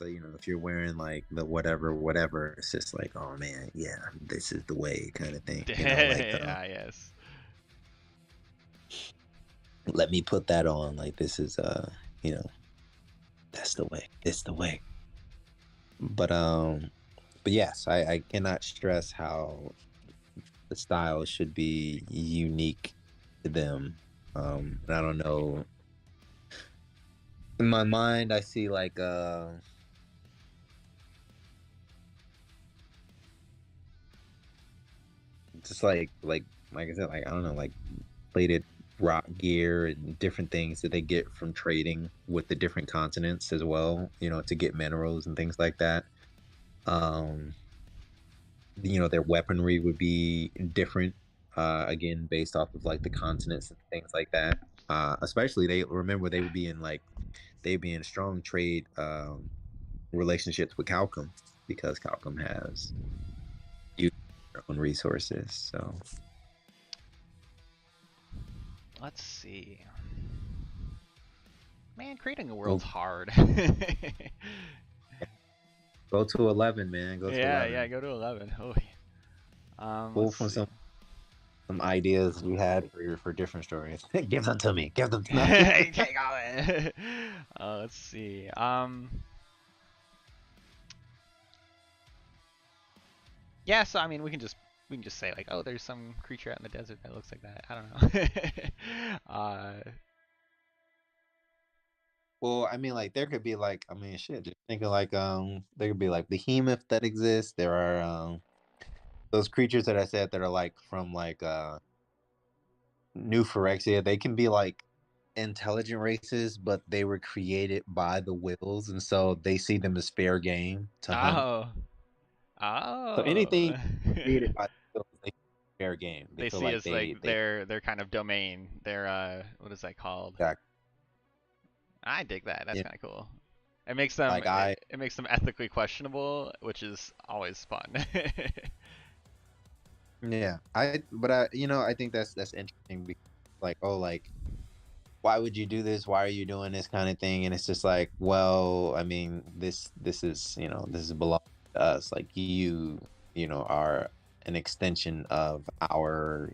So if you're wearing like the whatever, it's just like, oh man, yeah, this is the way, kind of thing. Like Yes. let me put that on. Like this is that's the way. It's the way. But yes, I cannot stress how the style should be unique to them. And I don't know. In my mind, I see like just like I said, like I don't know, like plated rock gear and different things that they get from trading with the different continents as well, to get minerals and things like that. Um, their weaponry would be different, again, based off of like the continents and things like that. Especially they would be in they'd be in strong trade relationships with Calcum because Calcum has huge their own resources. So Let's see. Man, creating a go world's hard. go to 11, man. Go to Yeah, yeah, 11. go to 11. Oh, Pull let's from see. some ideas we had for different stories. Give them to me. Give them to me. Take all it. Let's see. Yeah, so I mean, we can just say like, oh, there's some creature out in the desert that looks like that. I don't know. Well, I mean, like there could be like, I mean, shit. Just thinking like, there could be like behemoth that exists. There are those creatures that I said that are like from like New Phyrexia. They can be like intelligent races, but they were created by the wills, and so they see them as fair game to hunt. Oh, So anything oh. created by the wills, they fair game. They They feel see like as like they their kind of domain. Their what is that called? got I dig that. That's yeah, kind of cool. It makes them like I it makes them ethically questionable, which is always fun. yeah I think that's interesting because like, oh, like why would you do this? Why are you doing this kind of thing? And it's just like, well, I mean, this is this is belong to us. Like are an extension of our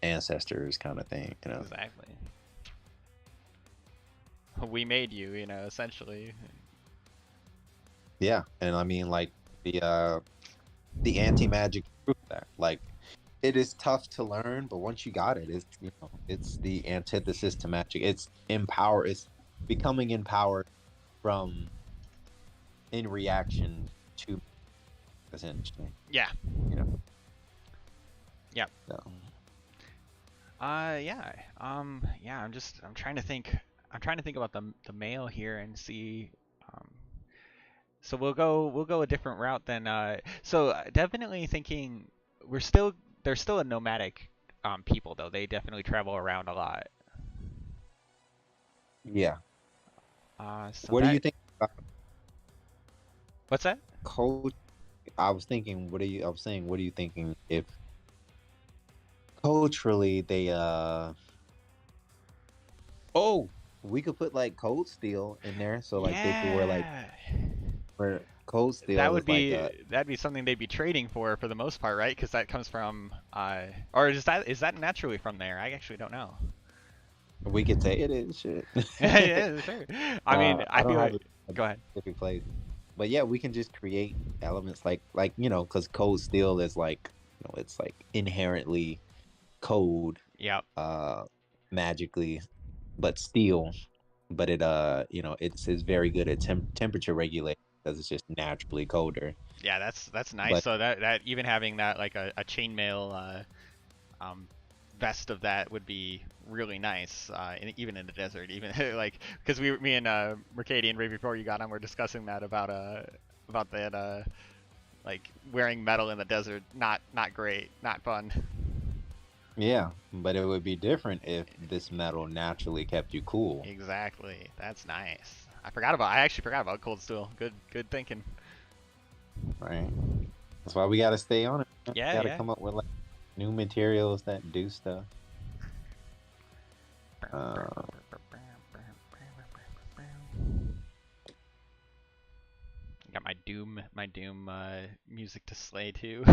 ancestors kind of thing. Exactly. We made you, essentially. Yeah, and I mean like the anti-magic proof that like it is tough to learn, but once you got it, it's the antithesis to magic. It's becoming empowered from in reaction to. That's interesting. Yeah. You know. Yep. So. Yeah. Yeah. I'm trying to think. I'm trying to think about the male here and see. Um, so we'll go a different route than. So definitely thinking they're still a nomadic people though. They definitely travel around a lot. Yeah. So What do you that think about what's that? coach? I was thinking, I was saying, what are you thinking if culturally they oh, we could put like cold steel in there, so like they could wear like Yeah. where cold That steel would is like be that'd be something they'd be trading for the most part, right? Because that comes from or is that naturally from there? I actually don't know. we could say it is shit. Yeah, sure. I mean, I I don't feel have like a go ahead. specific place, but yeah, we can just create elements like because cold steel is like it's like inherently cold, Yep. uh, magically, but steel, but it's very good at temperature regulation because it's just naturally colder. Yeah, that's nice. But So that even having that like a chainmail vest of that would be really nice, even in the desert. Even like because me and Mercadian right before you got on, were discussing that about that like wearing metal in the desert, not great, not fun. Yeah, but it would be different if this metal naturally kept you cool, Exactly. That's nice. I actually forgot about cold steel. Good thinking. right? That's why we got to stay on it. Man. Yeah, We got to yeah. come up with like new materials that do stuff. Uh, Got my Doom music to Slay too,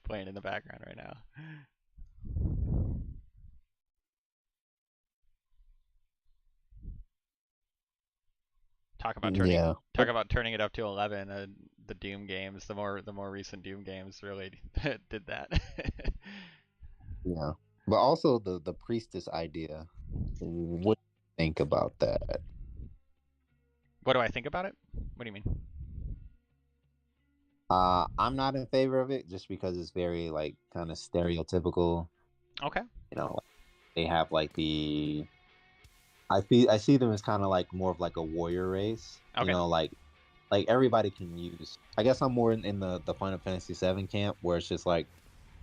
playing in the background right now. yeah, Talk about turning it up to 11. The Doom games, the more recent Doom games really did that. yeah. But also the priestess idea. What do you think about that? What do I think about it? What do you mean? I'm not in favor of it just because it's very like kind of stereotypical. Okay. You know, they have like the I see them as kind of like more of like a warrior race. You Okay. know, like everybody can use. I guess I'm more in the Final Fantasy VII camp where it's just like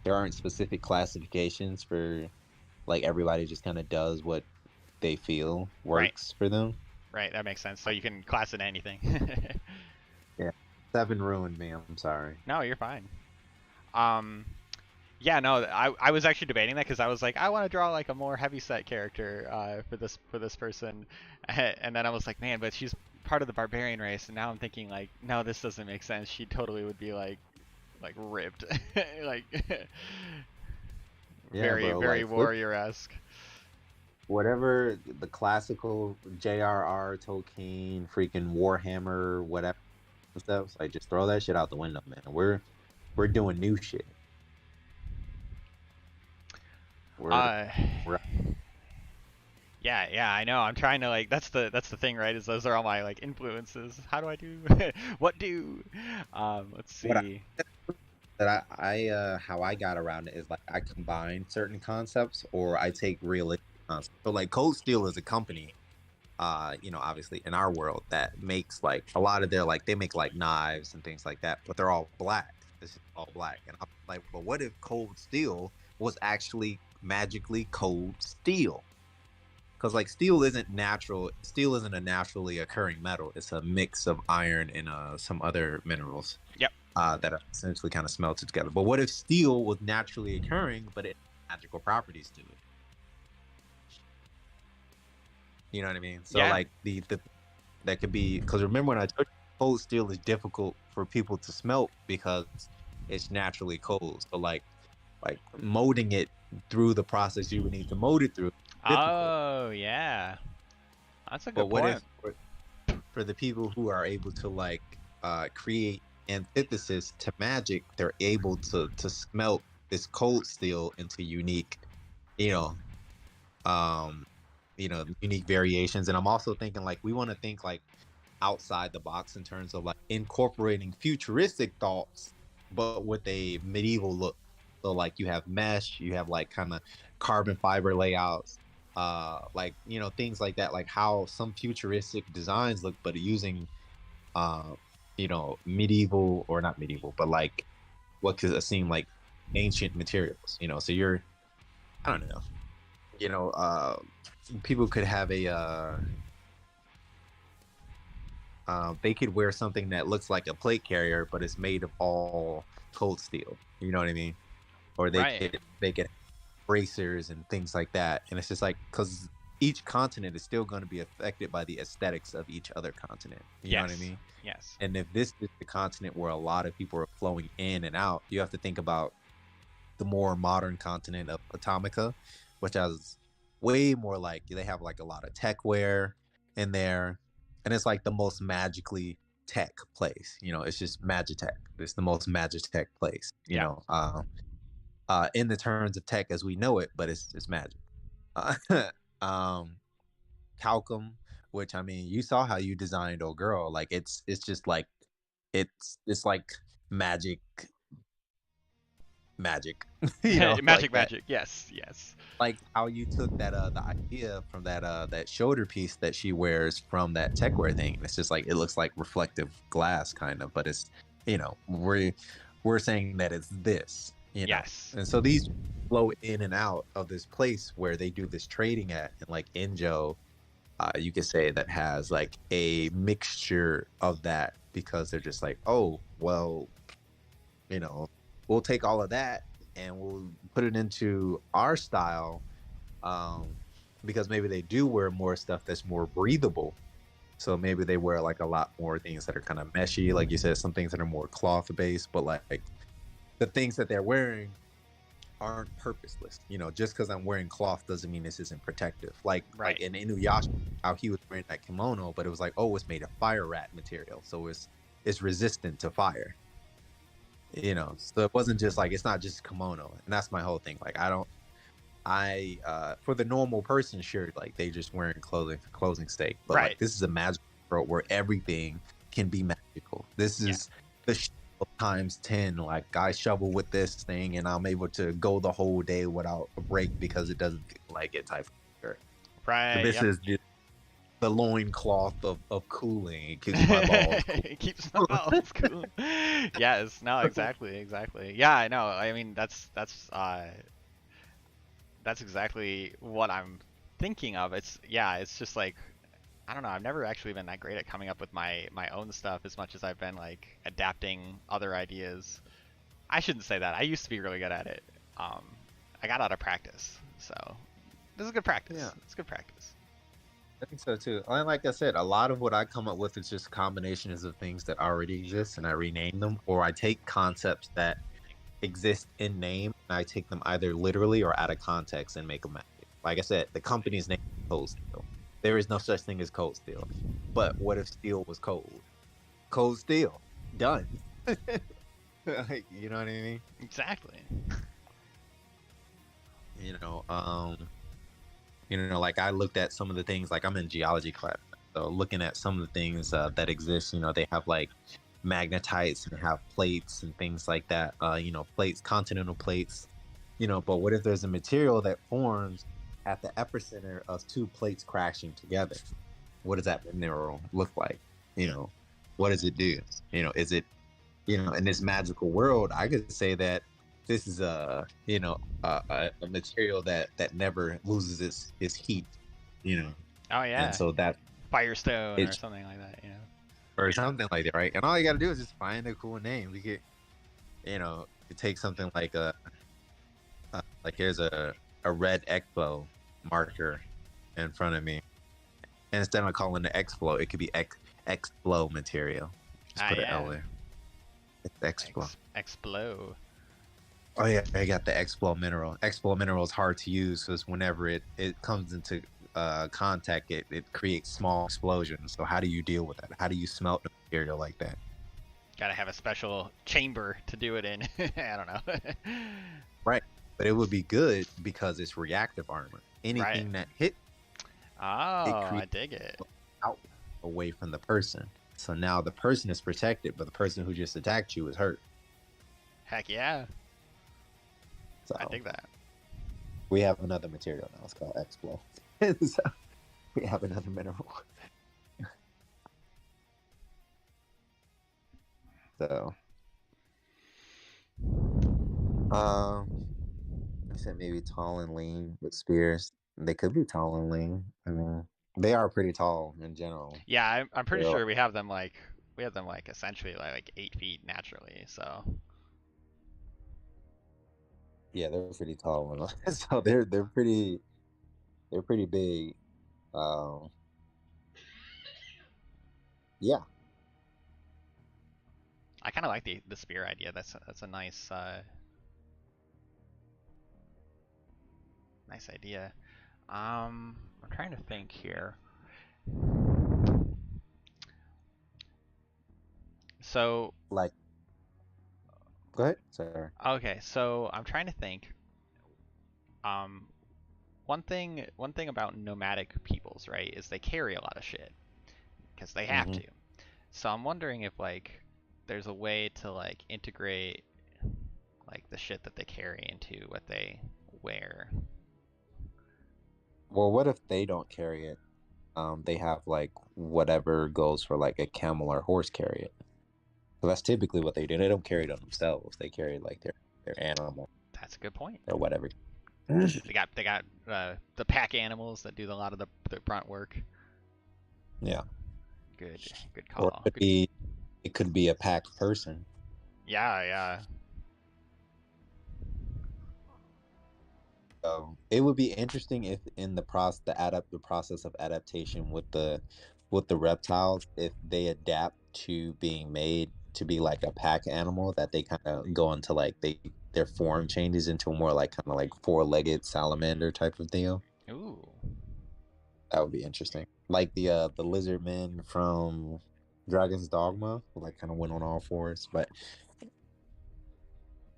there aren't specific classifications for like everybody just kind of does what they feel Right. works for them. Right. That makes sense. So you can class it anything. Yeah, seven ruined me. I'm sorry. No, you're fine. Um, yeah, no, I was actually debating that because I was like, I want to draw like a more heavy set character for this person, and then I was like, man, but she's part of the barbarian race, and now I'm thinking like, no, this doesn't make sense. She totally would be like ripped, like Yeah, bro. very Like flip warrior esque. whatever the classical J.R.R. Tolkien, freaking Warhammer, whatever stuff. Like just throw that shit out the window, man. We're doing new shit. We're Uh, we're yeah, I know. I'm trying to like that's the thing, right? Is those are all my like influences. How do I do? What do? Let's what I see. that I how I got around it is like I combine certain concepts or I take realistic concepts. So like Cold Steel is a company, obviously in our world that makes like a lot of their like they make like knives and things like that, but they're all black. This is all black. And I'm like, but what if Cold Steel was actually magically cold steel? Because like steel isn't natural. Steel isn't a naturally occurring metal. It's a mix of iron and some other minerals Yep. that are essentially kind of smelted together. But what if steel was naturally occurring, but it had magical properties to it? You know what I mean? So Yeah. like the that could be because remember when I told you cold steel is difficult for people to smelt because it's naturally cold. So like molding it through the process you would need to mold it through is difficult. Oh, yeah. That's a But good what if point. for the people who are able to like create antithesis to magic, they're able to smelt this cold steel into unique, you know, um, unique variations. And I'm also thinking like we want to think like outside the box in terms of like incorporating futuristic thoughts, but with a medieval look. So like you have mesh, you have like kind of carbon fiber layouts, like things like that, like how some futuristic designs look, but using uh, medieval or not medieval, but like what could seem like ancient materials. So I don't know, you know, uh, people could have they could wear something that looks like a plate carrier, but it's made of all cold steel. You know what I mean? Or Right. they could have bracers and things like that. And it's just like because each continent is still going to be affected by the aesthetics of each other continent. You know what I Yes. mean? Yes. And if this is the continent where a lot of people are flowing in and out, you have to think about the more modern continent of Atomica, which has way more like they have like a lot of tech wear in there, and it's like the most magically tech place. It's just Magitech. It's the most Magitech place. Yeah. In the terms of tech as we know it, but it's magic. Uh, um, Calcum, which I mean, you saw how you designed old girl. Like it's just like it's like magic, magic, like Magic, that. magic. Yes, yes. Like how you took that the idea from that shoulder piece that she wears from that techwear thing. It's just like it looks like reflective glass kind of, but it's we're saying that it's this. you know. Yes. And so these flow in and out of this place where they do this trading at, and like Injo, you could say that has like a mixture of that because they're just like, oh, well, you know, we'll take all of that and we'll put it into our style, um, because maybe they do wear more stuff that's more breathable. So maybe they wear like a lot more things that are kind of meshy, like you said, some things that are more cloth based, but like the things that they're wearing aren't purposeless. You know, just because I'm wearing cloth doesn't mean this isn't protective. Like Right. in Inuyasha, how he was wearing that kimono, but it was like, oh, it's made of fire rat material, so it's resistant to fire. You know, so it wasn't just like, it's not just kimono, and that's my whole thing. Like for the normal person, sure, like they just wearing clothing for clothing's sake, but like Right. this is a magical world where everything can be magical. This Yeah. is the times 10. Like I shovel with this thing and I'm able to go the whole day without a break because it doesn't like get typhoid. Right. This Yep. is the loincloth of cooling. It keeps my balls cool. It keeps my balls cool. Yes. No. Exactly. Exactly. Yeah. I know. I mean, that's exactly what I'm thinking of. It's yeah. It's just like I don't know. I've never actually been that great at coming up with my own stuff as much as I've been like adapting other ideas. I shouldn't say that. I used to be really good at it. Um, I got out of practice, so this is good practice. Yeah, It's good practice. I think so too. And like I said, a lot of what I come up with is just combinations of things that already exist and I rename them, or I take concepts that exist in name and I take them either literally or out of context and make them magic. Like I said, the company's name is Cold Steel. There is no such thing as Cold Steel. But what if steel was cold? Cold steel. Done. Like, you know what I mean? Exactly. You know, like I looked at some of the things, like I'm in geology class. So looking at some of the things that exist, they have like magnetites and have plates and things like that. Plates, continental plates. But what if there's a material that forms at the epicenter of two plates crashing together? What does that mineral look like? What does it do? Is it, in this magical world, I could say that this is a material that never loses its heat, Oh and yeah, so that Firestone or it's something like that. or something like that, right? And all you got to do is just find a cool name. We get, you take something like like here's a red Expo marker in front of me, and instead of calling it Expo, it could be Explo material. Just Ah put an yeah. L there. It's Explo. Explode. Oh yeah, I got the Explo mineral. Explo mineral is hard to use because whenever it comes into contact, it creates small explosions. So how do you deal with that? How do you smelt the material like that? Gotta have a special chamber to do it in. I don't know. Right, but it would be good because it's reactive armor. Right. Anything that hit, Oh, it I creates dig it. out away from the person. So now the person is protected, but the person who just attacked you is hurt. Heck yeah. So I dig that. we have another material now. It's called Explo. So we have another mineral. So, I said maybe tall and lean with spears. They could be tall and lean. I mean, they are pretty tall in general. Yeah, I'm pretty They're, sure we have them like essentially like 8 feet naturally. So yeah, they're pretty tall. So they're pretty big. Um, yeah, I kind of like the spear idea. That's a nice nice idea. I'm trying to think here. So like go ahead. Sorry. okay, so I'm trying to think. Um, one thing about nomadic peoples, right, is they carry a lot of shit because they have Hmm. to. So I'm wondering if like there's a way to like integrate like the shit that they carry into what they wear. Well, what if they don't carry it? They have like whatever goes for like a camel or horse carry it. So that's typically what they do. They don't carry it on themselves. They carry it like their their animal That's a good point. or whatever. They got the pack animals that do a lot of the grunt work. Yeah. Good Or call. it could be a pack person. Yeah. So it would be interesting if in the process of adaptation with the reptiles, if they adapt to being made to be like a pack animal, that they kind of go into like their form changes into a more like kind of like four-legged salamander type of deal. Ooh. That would be interesting. Like the lizard men from Dragon's Dogma, who like kind of went on all fours, but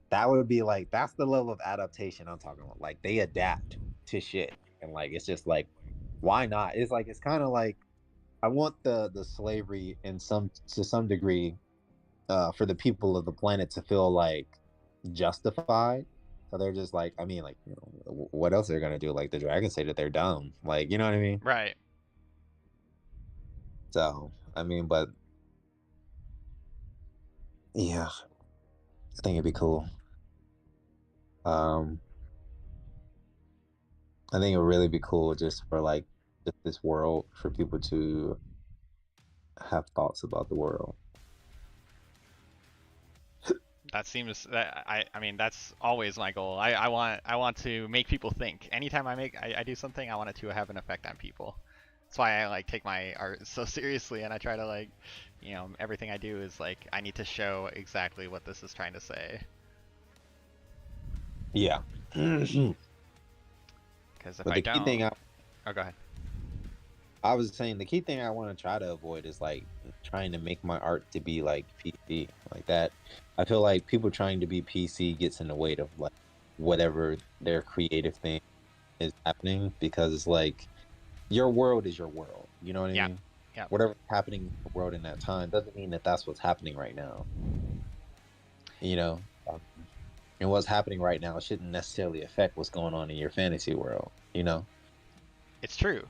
that would be like that's the level of adaptation I'm talking about. Like they adapt to shit, and like it's just like why not? It's like it's kind of like I want the slavery in some to some degree for the people of the planet to feel like justified. So they're just like, I mean, like, you know, what else they're gonna do? Like the dragons say that they're dumb, like you know what I mean? Right. So I mean, but yeah, I think it'd be cool. Um, I think it would really be cool just for like just this world for people to have thoughts about the world. That seems that I mean that's always my goal. I want to make people think. Anytime I do something, I want it to have an effect on people. That's why I like take my art so seriously, and I try to like, everything I do is like I need to show exactly what this is trying to say. Yeah. Because if But I the key don't, thing oh, go ahead. I was saying the key thing I want to try to avoid is like trying to make my art to be like PC like that. I feel like people trying to be PC gets in the way of like whatever their creative thing is happening because it's like your world is your world. You know what I Yeah, mean? yeah. Whatever's happening in the world in that time doesn't mean that that's what's happening right now. You know, and what's happening right now shouldn't necessarily affect what's going on in your fantasy world. You know, It's true.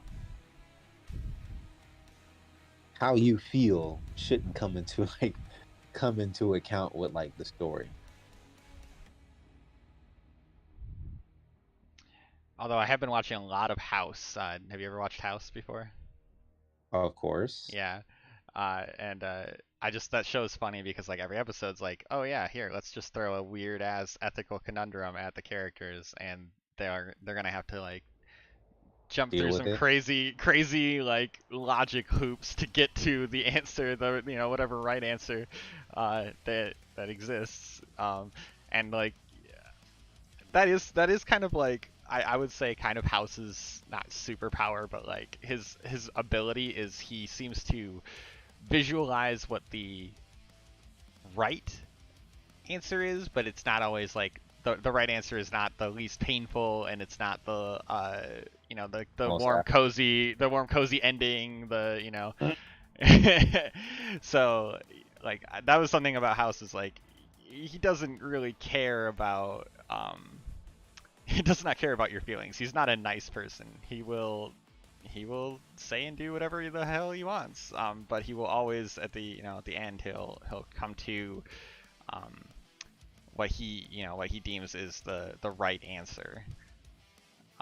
how you feel shouldn't come into account with like the story. Although I have been watching a lot of House. Have you ever watched House before? Of course. Yeah. And I just that show's funny because like every episode's like, oh yeah, here let's just throw a weird ass ethical conundrum at the characters, and they're gonna have to like jump Deal through with some it. crazy like logic hoops to get to the answer, the whatever right answer that exists. And like that is kind of like I would say kind of House's not superpower, but like his ability is he seems to visualize what the right answer is, but it's not always like the right answer is not the least painful, and it's not the the Most warm cozy ending, accurate. so like that was something about House is like he doesn't really care about he does not care about your feelings. He's not a nice person. He will say and do whatever the hell he wants. But he will always at the end he'll come to um, what he deems is the right answer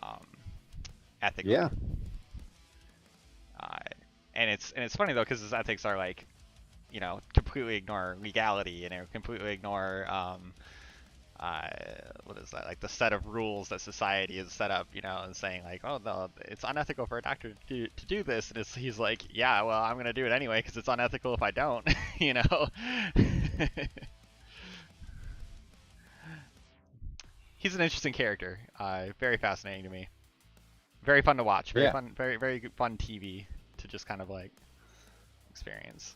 um, ethically. Yeah. Uh, and it's funny though because his ethics are like completely ignore legality and completely ignore uh, what is that, like the set of rules that society has set up, and saying like, oh no, it's unethical for a doctor to do this, and he's like, yeah, well, I'm gonna do it anyway because it's unethical if I don't, you know. He's an interesting character, very fascinating to me, very fun to watch, very Yeah. fun, very fun TV to just kind of like experience.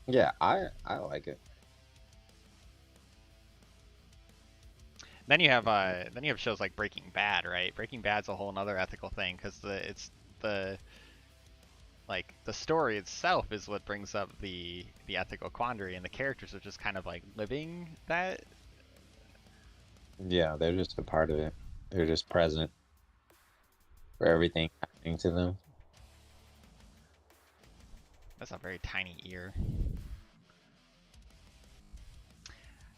Yeah. I like it. Then you have shows like Breaking Bad, right? Breaking Bad's a whole other ethical thing because the like the story itself is what brings up the ethical quandary, and the characters are just kind of like living that. Yeah, they're just a part of it. They're just present for everything happening to them. That's a very tiny ear.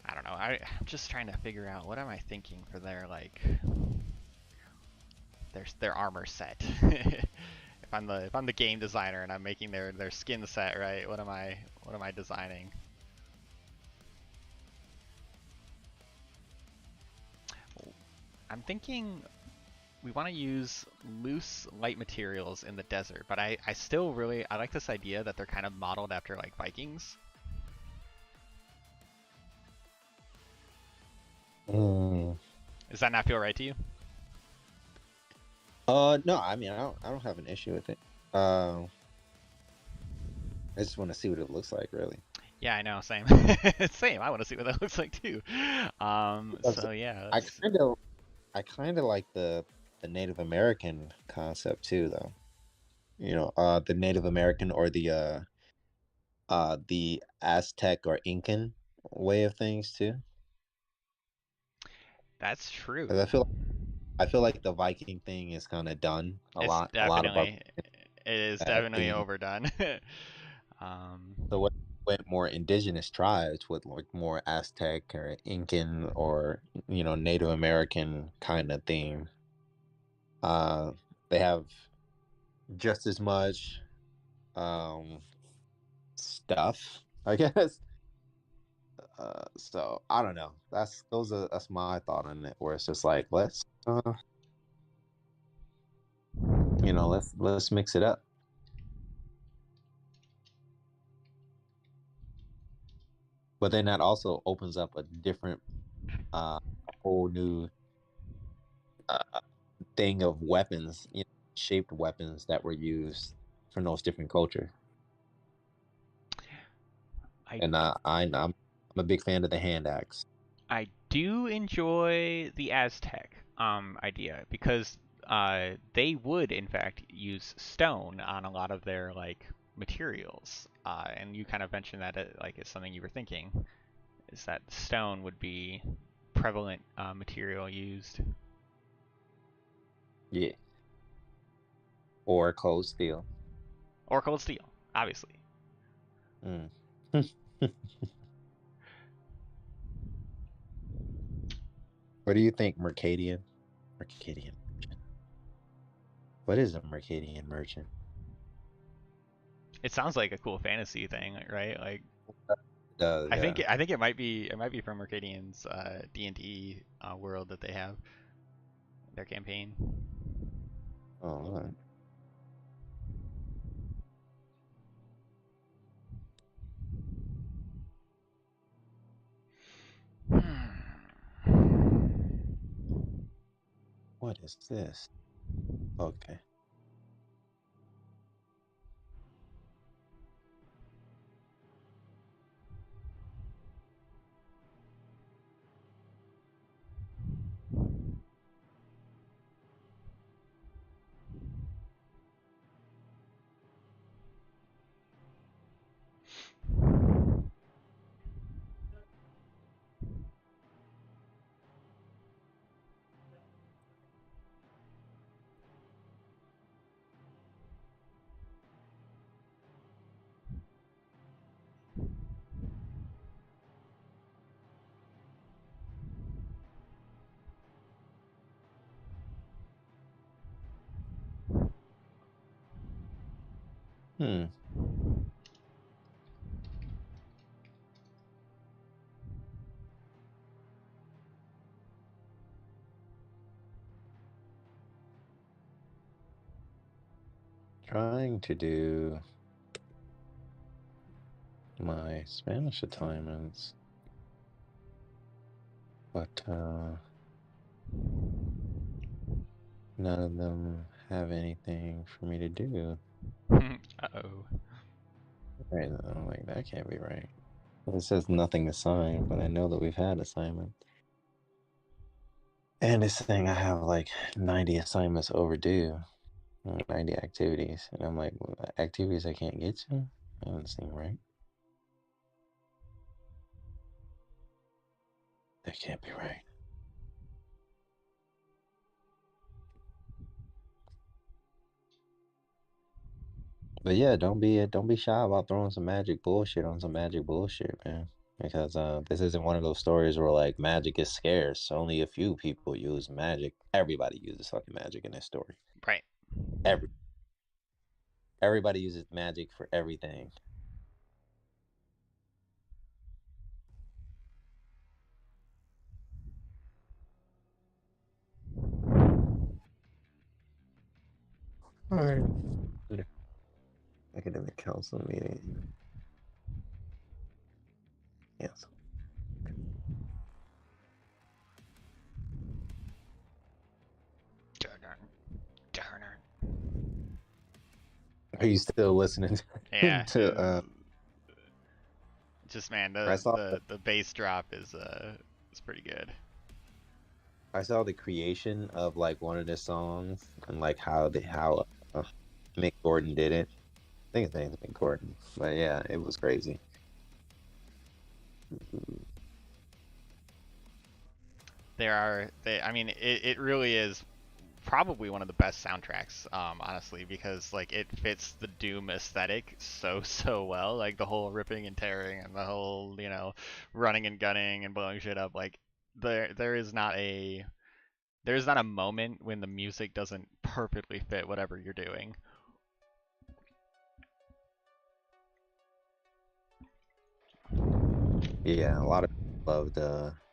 I don't know. I'm just trying to figure out what am I thinking for their like their armor set. If I'm the game designer and I'm making their skin set, right? What am I designing? I'm thinking we want to use loose light materials in the desert, but I still really I like this idea that they're kind of modeled after like Vikings. Mm. Does that not feel right to you? No, I mean, I don't have an issue with it. I just want to see what it looks like, really. Yeah, I know, same. Same. I want to see what that looks like too. Because So yeah, I let's. kind of, I kind of like the Native American concept too, though. The Native American or the Aztec or Incan way of things too. That's 'Cause true. I feel like the Viking thing is kind of done a It's lot. A lot of our definitely it is that definitely theme. overdone. um, So what went more indigenous tribes with like more Aztec or Incan or Native American kind of theme. Uh, they have just as much um stuff, I guess. So I don't know. That's my thought on it. Where it's just like let's mix it up. But then that also opens up a different, a whole new uh, thing of weapons, shaped weapons that were used from those different cultures. I And I'm a big fan of the hand axe. I do enjoy the Aztec idea because they would in fact use stone on a lot of their like materials, and you kind of mentioned that like it's something you were thinking is that stone would be prevalent material used, Yeah, or cold steel. or cold steel, obviously. Mm. What do you think, Mercadian? Mercadian. What is a Mercadian merchant? It sounds like a cool fantasy thing, right? Like Does yeah. I think it might be from Mercadian's D&D world that they have their campaign. Oh, all right. What is this? Okay. Hmm. Trying to do my Spanish assignments, but none of them have anything for me to do. Uh-oh. Right, I'm like, that can't be right. It says nothing assigned, but I know that we've had assignments. And it's saying I have like 90 assignments overdue, 90 activities. And I'm like, well, activities I can't get to? That doesn't seem right. That can't be right. But yeah, don't be shy about throwing some magic bullshit on some magic bullshit, man. because this isn't one of those stories where like magic is scarce. Only a few people use magic. Everybody uses fucking magic in this story. Right. Every everybody uses magic for everything. All right. Academic council meeting. Yes. Turner. Are you still listening Yeah. to Just man, I saw the bass drop is pretty good. I saw the creation of like one of the songs and like how Mick Gordon did it. I think his name's Mick Gordon. But yeah, it was crazy. I mean, it really is probably one of the best soundtracks, honestly, because like it fits the Doom aesthetic so well, like the whole ripping and tearing and the whole, running and gunning and blowing shit up. Like there is not a moment when the music doesn't perfectly fit whatever you're doing. Yeah, a lot of people loved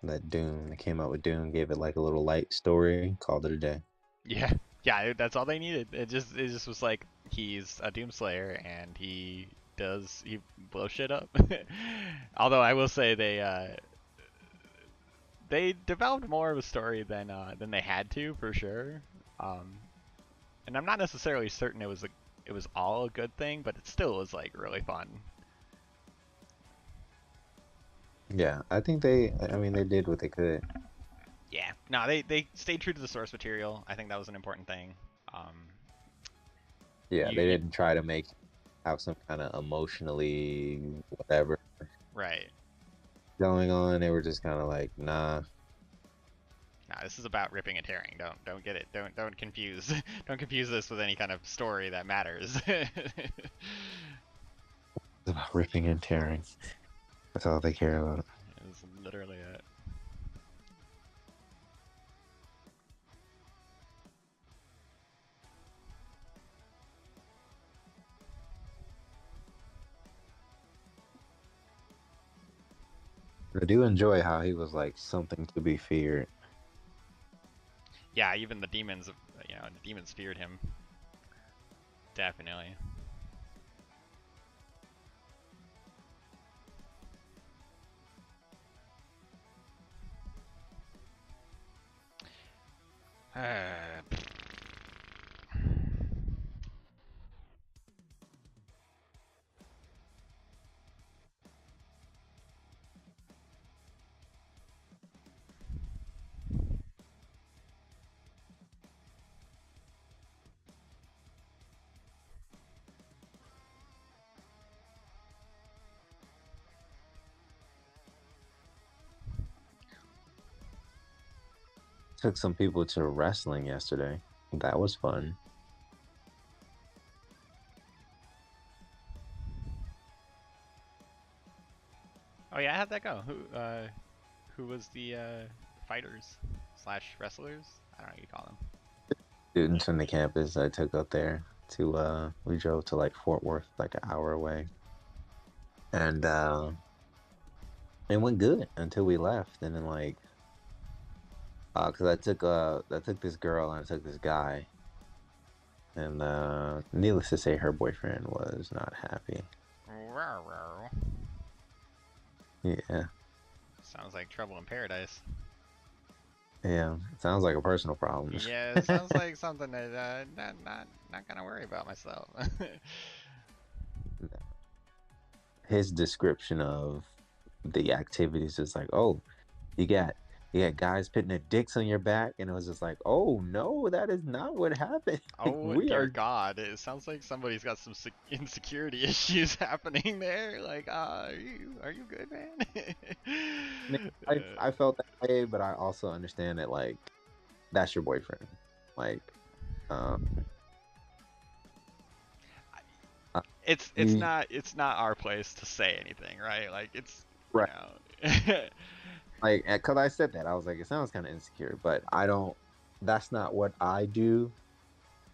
that Doom. They came out with Doom, gave it like a little light story, called it a day. Yeah, yeah, that's all they needed. It just was like he's a Doomslayer and he blows shit up. Although I will say they developed more of a story than they had to, for sure. Um, and I'm not necessarily certain it was all a good thing, but it still was like really fun. Yeah, I mean they did what they could. Yeah, no, they stayed true to the source material. I think that was an important thing. Um, Yeah, you, they you didn't try to have some kind of emotionally whatever right. going on. They were just kind of like, nah. Nah, this is about ripping and tearing. Don't get it. Don't confuse don't confuse this with any kind of story that matters. It's about ripping and tearing. That's all they care about. It's literally it. I do enjoy how he was like something to be feared. Yeah, even the demons feared him. Definitely. Took some people to wrestling yesterday. That was fun. Oh yeah, how'd that go? Who was the fighters slash wrestlers? I don't know what you call them. Students from the campus I took up there to we drove to like Fort Worth, like an hour away. And it went good until we left. And then like because I took this girl and I took this guy. And needless to say her boyfriend was not happy. Yeah. Sounds like trouble in paradise. Yeah. Sounds like a personal problem. Yeah, it sounds like something that not gonna worry about myself. His description of the activities is like, oh, you got guys putting their dicks on your back, and it was just like, oh no, that is not what happened. Oh we dear are God! It sounds like somebody's got some insecurity issues happening there. Like, are you good, man? I felt that way, but I also understand that like that's your boyfriend. Like um it's you, not our place to say anything, right? Like Right. know. Like, because I said that, I was like, it sounds kind of insecure, but I don't. That's not what I do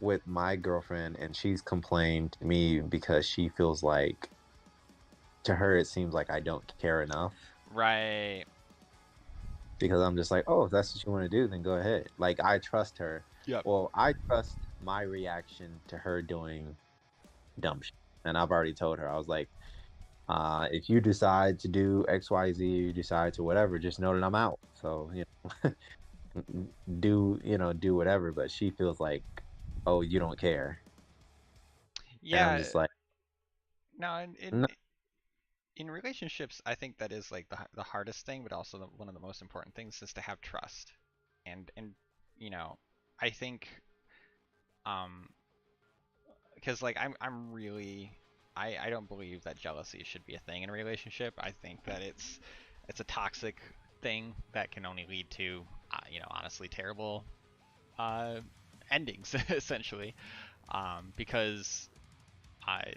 with my girlfriend, and she's complained to me because she feels like, to her, it seems like I don't care enough. Right. Because I'm just like, oh, if that's what you want to do, then go ahead. Like, I trust her. Yep. Well, I trust my reaction to her doing dumb shit. And I've already told her, I was like, if you decide to do XYZ, you decide to whatever, just know that I'm out. So, do whatever. But she feels like, oh, you don't care. And I'm Yeah. just like, No, no. in relationships, I think that is like the hardest thing, but also one of the most important things is to have trust. And you know, I think um because like I'm really I don't believe that jealousy should be a thing in a relationship. I think that it's a toxic thing that can only lead to honestly terrible uh endings essentially. Because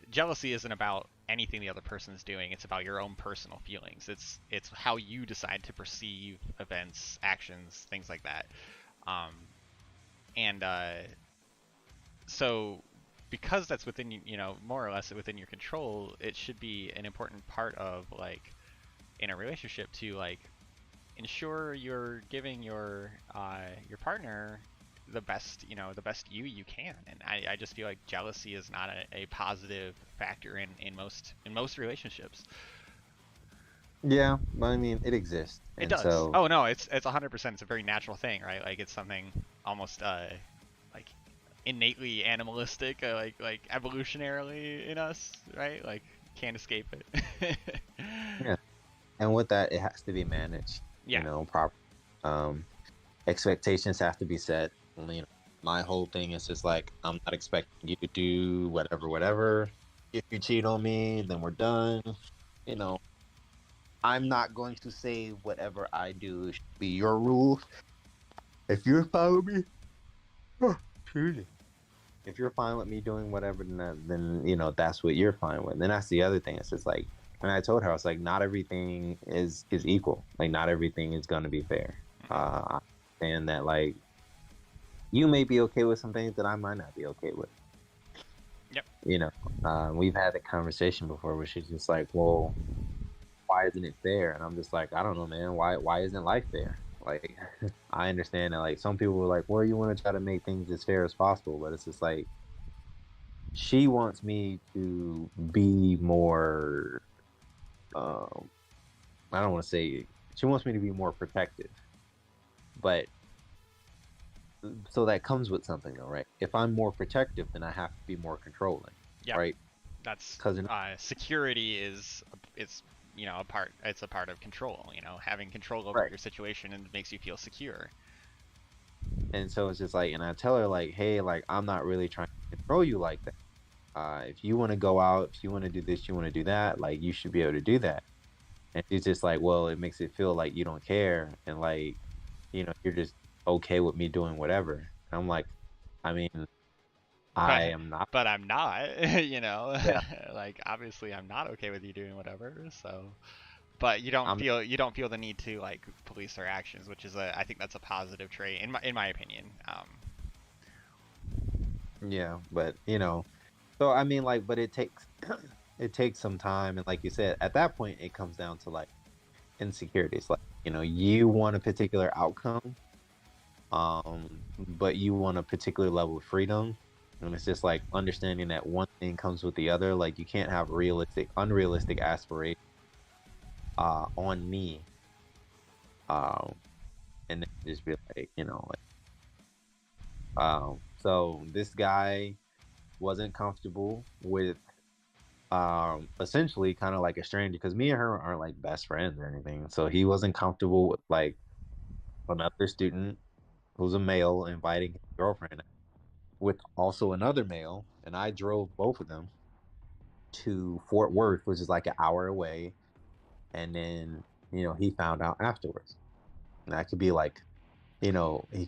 jealousy isn't about anything the other person's doing. It's about your own personal feelings. It's how you decide to perceive events, actions, things like that. Um, and so because that's within more or less within your control, it should be an important part of like in a relationship to like ensure you're giving your partner the best you can. And I just feel like jealousy is not a positive factor in most relationships. Yeah, but I mean, it exists. It And does. so, Oh no, it's 100%. It's a very natural thing, right? Like it's something almost like innately animalistic, like evolutionarily in us, right? Like can't escape it. yeah. And with that, it has to be managed, Yeah. proper. Um, Expectations have to be set. My whole thing is just like, I'm not expecting you to do whatever, whatever. If you cheat on me, then we're done. You know, I'm not going to say whatever I do should be your rule. If you're fine with me, excuse me. If you're fine with me doing whatever, then that's what you're fine with. And then that's the other thing. It's just like, and I told her, I was like, not everything is equal. Like, not everything is going to be fair. I understand that, like, you may be okay with some things that I might not be okay with. Yep. We've had a conversation before where she's just like, well, why isn't it fair? And I'm just like, I don't know, man. Why isn't life fair? Like, I understand that, like, some people are like, well, you want to try to make things as fair as possible, but it's just like, she wants me to be more, I don't want to say, she wants me to be more protective, but so that comes with something though, right? If I'm more protective, then I have to be more controlling, Yeah. right? That's Because security is it's a part of control. Having control over right, your situation and makes you feel secure. and so it's just like, and I tell her like, hey, like, I'm not really trying to control you like that. If you want to go out, if you want to do this, you want to do that, like, you should be able to do that. And she's just like, well, it makes it feel like you don't care, and like, you're just okay with me doing whatever. And I'm like, I mean, I But am not. but I'm not. Yeah, Like obviously I'm not okay with you doing whatever. So, but I'm. you don't feel the need to like police their actions, which is I think that's a positive trait in my opinion. Yeah, but so I mean, like, but it takes it takes some time, and like you said, at that point, it comes down to like insecurities. Like, you want a particular outcome, but you want a particular level of freedom, and it's just like understanding that one thing comes with the other. Like, you can't have unrealistic aspirations on me, um, and then just be like, so this guy wasn't comfortable with essentially kind of like a stranger, because me and her aren't like best friends or anything. So he wasn't comfortable with like another student who's a male inviting his girlfriend with also another male, and I drove both of them to Fort Worth, which is like an hour away, and then he found out afterwards. And that could be like, he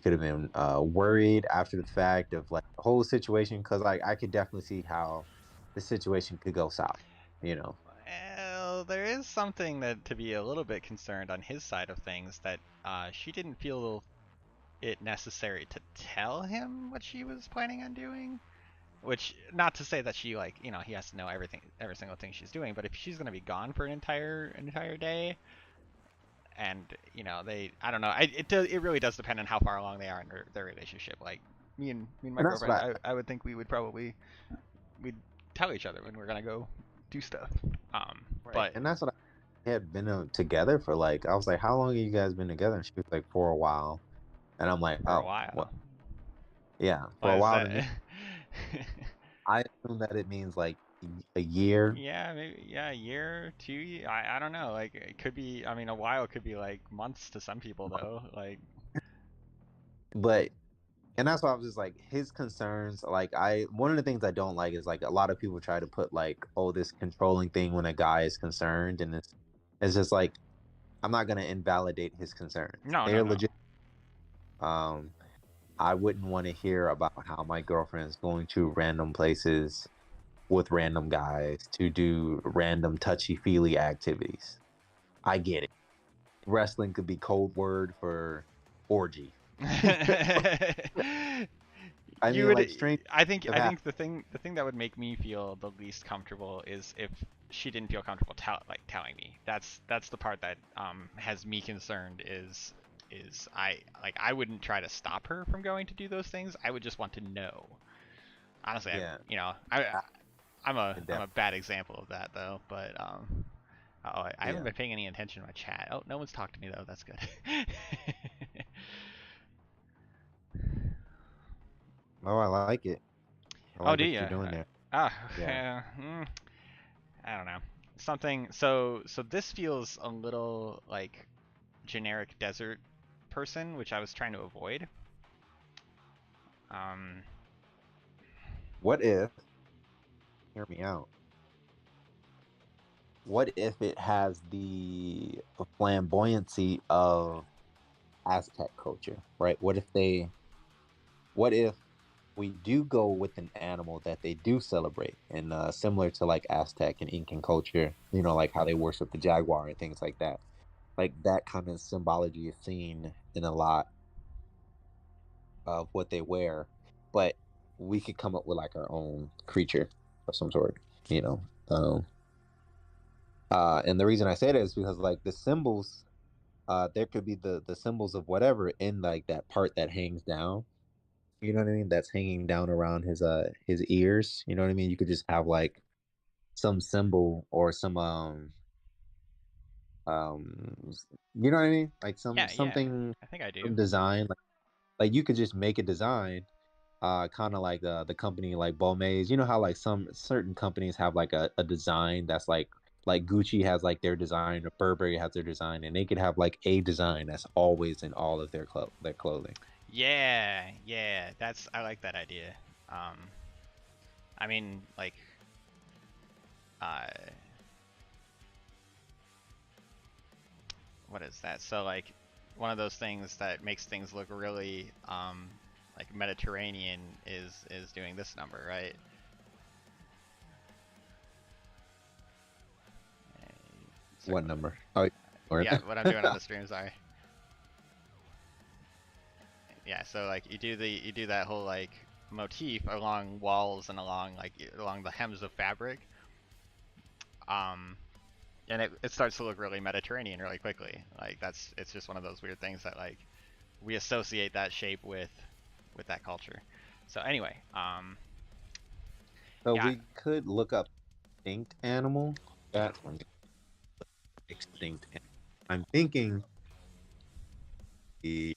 could have been worried after the fact of like the whole situation, because like I could definitely see how the situation could go south. Well, So there is something that to be a little bit concerned on his side of things, that she didn't feel it necessary to tell him what she was planning on doing. Which, not to say that she, like, you know, he has to know everything, every single thing she's doing, but if she's gonna be gone for an entire day, and you know, I don't know, it really does depend on how far along they are in their relationship. Like me and my And that's girlfriend, what I would think we'd tell each other when we're gonna go do stuff. right. But And that's what I had been together for. Like, I was like, how long have you guys been together? And she was like, for a while. And I'm like, for a oh, what? while, Yeah, for what a is while to that? me, I assume that it means like a year. Yeah, maybe, yeah, a year, 2 years. I don't know. Like it could be. I mean, a while could be like months to some people, though. Like, But and that's why I was just like his concerns. Like one of the things I don't like is like a lot of people try to put like, oh, this controlling thing when a guy is concerned, and it's just like I'm not gonna invalidate his concerns. no, no, They're no. legit. Um, I wouldn't want to hear about how my girlfriend is going to random places with random guys to do random touchy feely activities. I get it. Wrestling could be code word for orgy. I You mean, would. like strange I have happened. think the thing that would make me feel the least comfortable is if she didn't feel comfortable telling me. That's the part that has me concerned. Is I wouldn't try to stop her from going to do those things. I would just want to know. Honestly, Yeah, you know, I'm a def- bad example of that, though. But I haven't yeah. been paying any attention to my chat. Oh, no one's talked to me, though. That's good. Oh, I like it. I Oh, like do what you? you're doing there. Ah, Yeah. I don't know. Something. So this feels a little like generic desert person, which I was trying to avoid. Um, What if? Hear me out. What if it has the flamboyancy of Aztec culture, right? What if we do go with an animal that they do celebrate, and similar to like Aztec and Incan culture, you know, like how they worship the jaguar and things like that. Like that kind of symbology is seen in a lot of what they wear, but we could come up with like our own creature of some sort, you know. And the reason I say that is because like the symbols, there could be the symbols of whatever in like that part that hangs down. You know what I mean? That's hanging down around his ears. You know what I mean? You could just have like some symbol or some um you know what I mean? Like yeah, yeah. something, I think I do. some design, like you could just make a design, kind of like the company like Balmain's. You know how like some certain companies have like a design that's like Gucci has like their design, or Burberry has their design, and they could have like a design that's always in all of their clothing. Yeah, yeah. I like that idea. Um, I mean, like, uh, what is that? So like, one of those things that makes things look really like Mediterranean is doing this number, right? What Circle. number? Oh, Yeah, what I'm doing on the stream, sorry. Yeah, so like you do that whole like motif along walls and along along the hems of fabric. Um, and it starts to look really Mediterranean really quickly. Like it's just one of those weird things that like we associate that shape with that culture. So anyway, So yeah, we could look up extinct animal. That one, extinct. I'm thinking the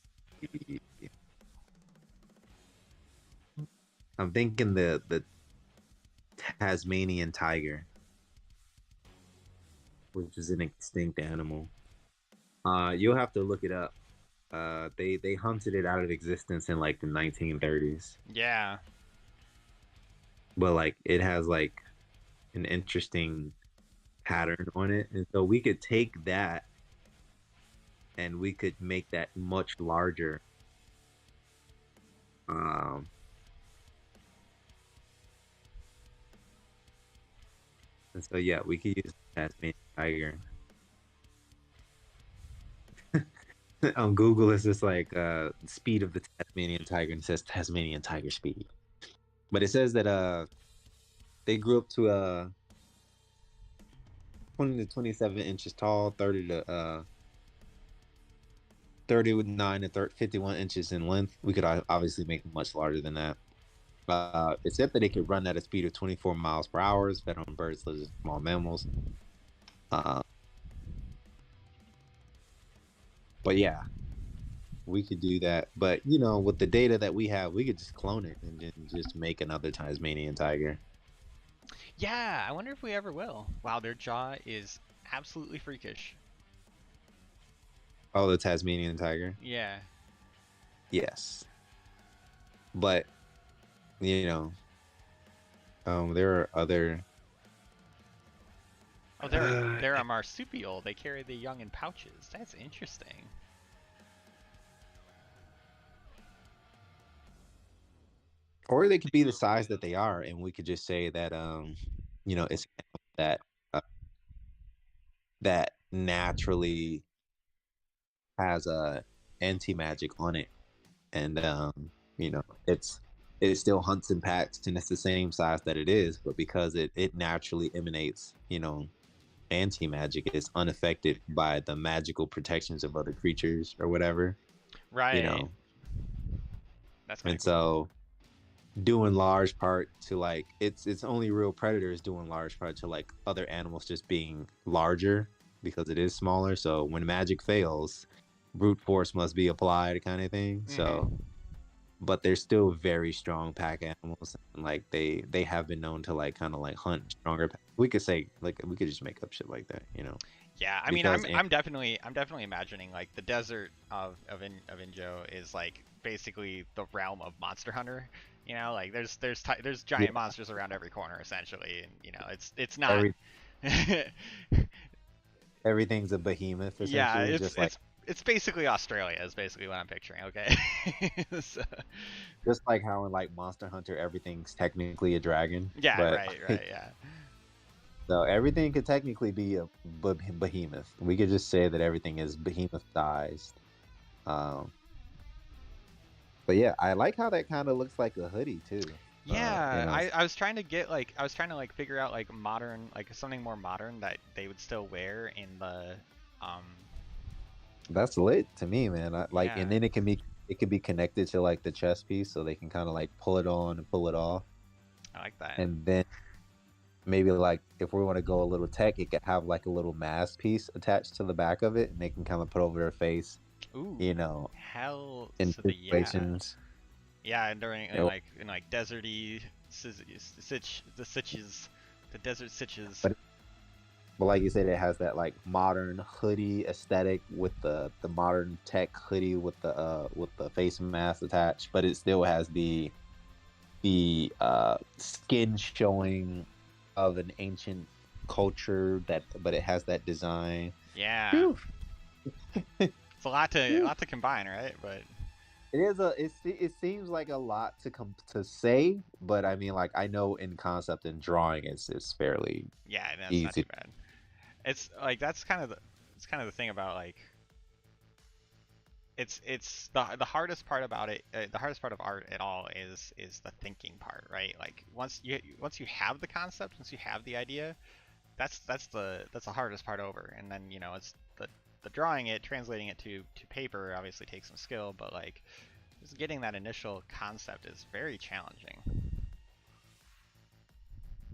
I'm thinking the Tasmanian tiger, which is an extinct animal. You'll have to look it up. They hunted it out of existence in like the 1930s, yeah, but like it has like an interesting pattern on it, and so we could take that and we could make that much larger. Um, and so yeah, we could use Tasmanian tiger. On Google, it's just like speed of the Tasmanian tiger, and it says Tasmanian tiger speed. But it says that they grew up to 20 to 27 inches tall, 39 to 51 inches in length. We could obviously make them much larger than that. It said that they could run at a speed of 24 miles per hour, fed on birds, lizards, small mammals. But yeah, we could do that. But you know, with the data that we have, we could just clone it and just make another Tasmanian tiger. Yeah, I wonder if we ever will. Wow, their jaw is absolutely freakish. Oh, the Tasmanian tiger? Yeah. Yes. But, you know, there are other... Oh, they're a marsupial. They carry the young in pouches. That's interesting. Or they could be the size that they are, and we could just say that, you know, it's that that naturally has a anti-magic on it, and you know, it still hunts and packs, and it's the same size that it is, but because it naturally emanates, you know, anti-magic, it's unaffected by the magical protections of other creatures or whatever. Right. You know. That's and cool. So due in large part to like its only real predator is due in large part to like other animals just being larger because it is smaller. So when magic fails, brute force must be applied, kind of thing. So, but they're still very strong pack animals, and like they have been known to like kind of like hunt stronger. We could say like we could just make up shit like that, you know. Yeah, I mean, I'm definitely imagining like the desert of Injo is like basically the realm of Monster Hunter. You know, like there's giant monsters around every corner essentially, and you know it's not. Everything's a behemoth essentially. Yeah, it's basically Australia is basically what I'm picturing. Okay. So. Just like how in like Monster Hunter everything's technically a dragon. Yeah, but, right, yeah. So everything could technically be a behemoth. We could just say that everything is behemoth-sized. But yeah, I like how that kind of looks like a hoodie too. Yeah, you know. I was trying to figure out like modern, like something more modern that they would still wear in the. That's lit to me, man. And then it can be connected to like the chest piece, so they can kind of like pull it on and pull it off. I like that. And then maybe like if we want to go a little tech, it could have like a little mask piece attached to the back of it, and they can kind of put over their face. Ooh, you know, hell in situations. Yeah, and during in like deserty the desert sitches. But like you said, it has that like modern hoodie aesthetic with the modern tech hoodie with the face mask attached, but it still has the skin showing of an ancient culture but it has that design. Yeah. It's a lot to combine, right? But it seems like a lot to say, but I mean, like I know in concept and drawing it's fairly that's easy. Not too bad. It's like that's kind of the thing about like it's the hardest part about it. The hardest part of art at all is the thinking part, right? Like once you have the concept, once you have the idea, that's the hardest part over, and then you know it's the drawing it, translating it to paper obviously takes some skill, but like just getting that initial concept is very challenging.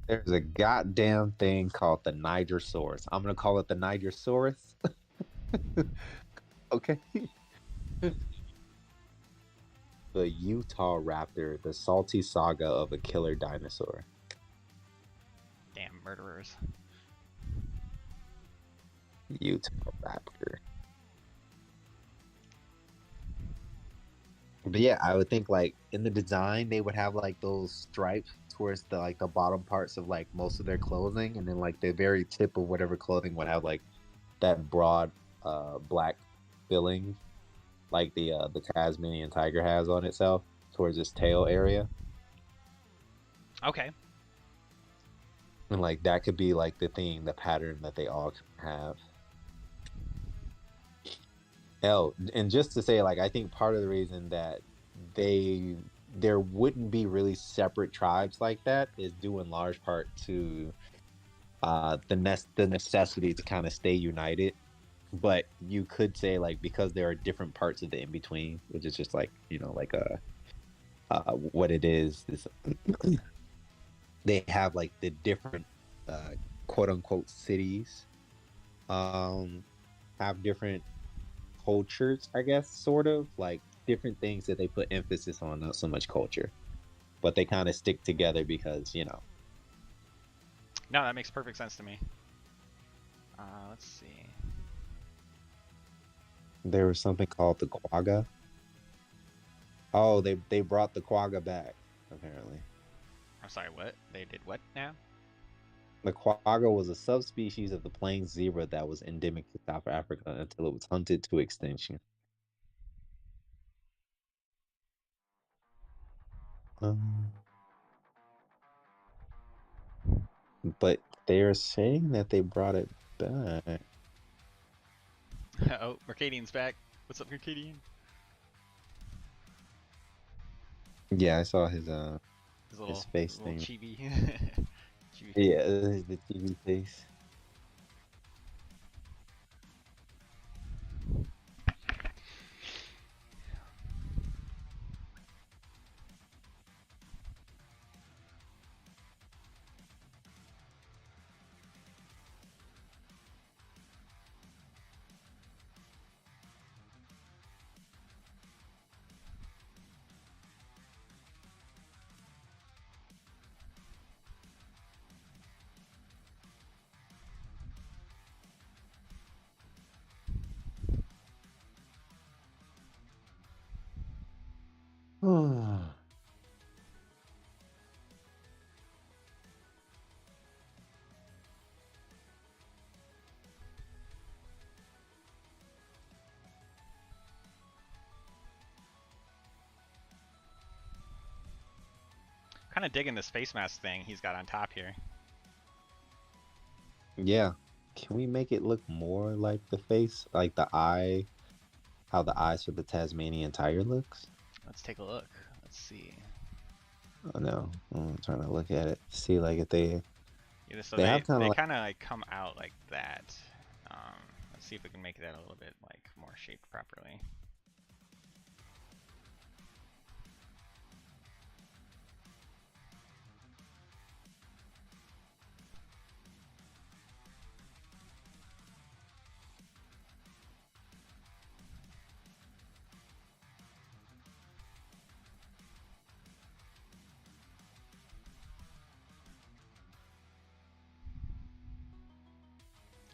There's a goddamn thing called the Nigersaurus. I'm gonna call it the Nigersaurus. Okay. The Utah raptor, the salty saga of a killer dinosaur. Damn murderers. Utah raptor. But yeah, I would think like in the design they would have like those stripes towards the like the bottom parts of like most of their clothing, and then like the very tip of whatever clothing would have like that broad black filling like the Tasmanian tiger has on itself towards its tail area. Okay. And like that could be like the thing, the pattern that they all have. Oh, and just to say, like, I think part of the reason that they there wouldn't be really separate tribes like that is due in large part to the necessity to kind of stay united. But you could say like because there are different parts of the in between, which is just like like what it is they have like the different uh quote unquote cities um have different cultures, I guess, sort of like different things that they put emphasis on, not so much culture, but they kind of stick together because No, that makes perfect sense to me. Let's see. there was something called the quagga. Oh, they brought the quagga back apparently. I'm sorry, what? They did what now? The quagga was a subspecies of the plains zebra that was endemic to South Africa until it was hunted to extinction. Um, but they're saying that they brought it back. Oh, Mercadian's back. What's up, Mercadian? Yeah, I saw His his little, face little thing. chibi. Chibi face. Yeah, the TV face. Kind of digging this face mask thing he's got on top here. Yeah. Can we make it look more like the face, like the eye, how the eyes for the Tasmanian tiger looks? Let's take a look. Let's see. Oh no, I'm trying to look at it, see like if Yeah, so they have kind of they like kind of like come out like that. Let's see if we can make that a little bit like more shaped properly.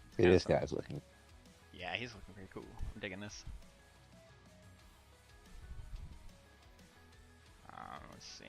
It's see, kind of this some. guy's looking. Yeah, he's looking pretty cool. I'm digging this. Let's see.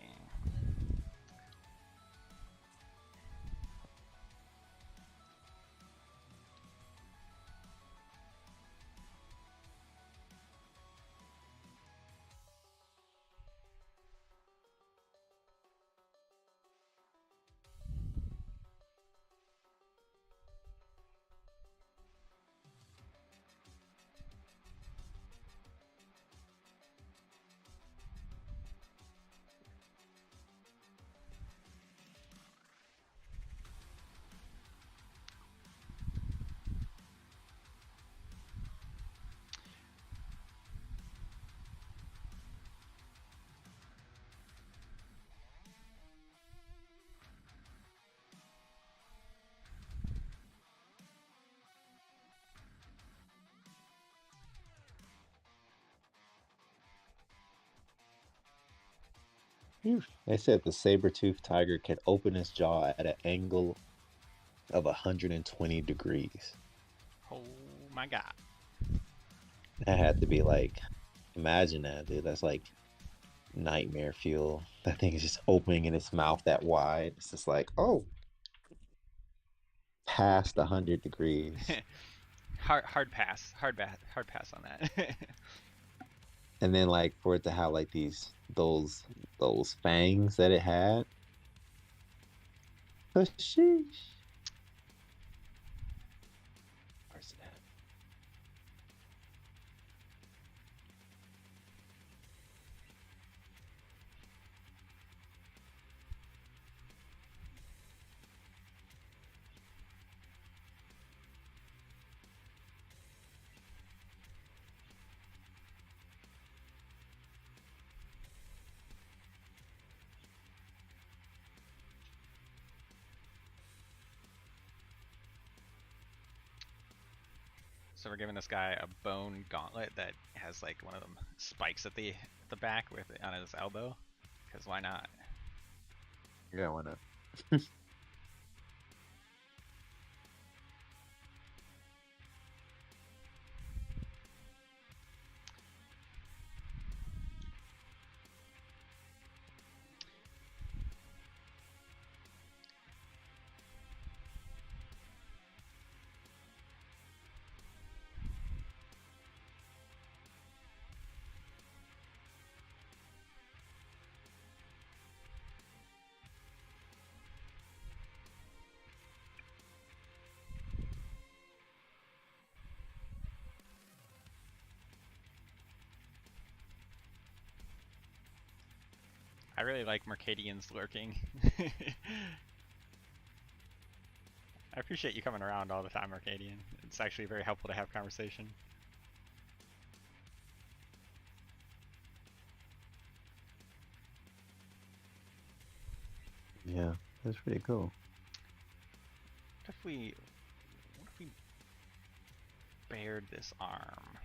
They said the saber-toothed tiger can open its jaw at an angle of 120 degrees. Oh my god. That had to be like, imagine that, dude. That's like nightmare fuel. That thing is just opening in its mouth that wide. It's just like, oh, past 100 degrees. hard pass. Hard pass on that. And then like for it to have like those fangs that it had. Sheesh. Where's it at? So we're giving this guy a bone gauntlet that has like one of them spikes at the back with it on his elbow. Because why not? Yeah, why not? I really like Mercadians lurking. I appreciate you coming around all the time, Mercadian. It's actually very helpful to have conversation. Yeah, that's pretty cool. What if we bared this arm?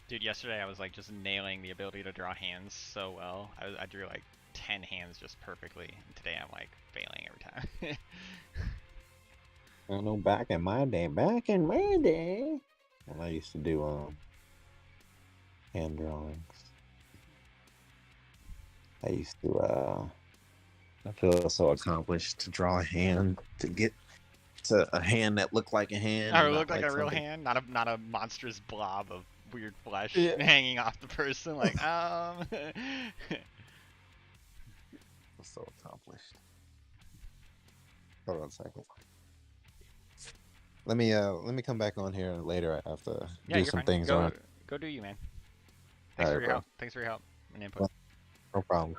Dude, yesterday I was like just nailing the ability to draw hands so well. I drew like 10 hands just perfectly. And today I'm like failing every time. I know back in my day, when I used to do hand drawings. I used to I feel so accomplished to draw a hand, to get to a hand that looked like a hand Or and it not looked like like a real something. hand, not a monstrous blob of weird flesh Yeah. hanging off the person. Like, So accomplished. Hold on a second. Let me come back on here later. I have to yeah, do you're some fine. things around. Go do you, man. All Thanks for right, your bro. help. Thanks for your help and input. No problem.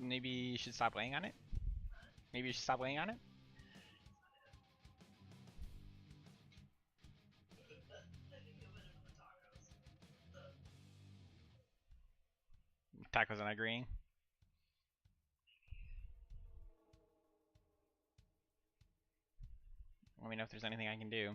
maybe you should stop laying on it? Maybe you should stop laying on it? Taco's not agreeing. Let me know if there's anything I can do.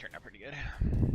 turned out pretty good.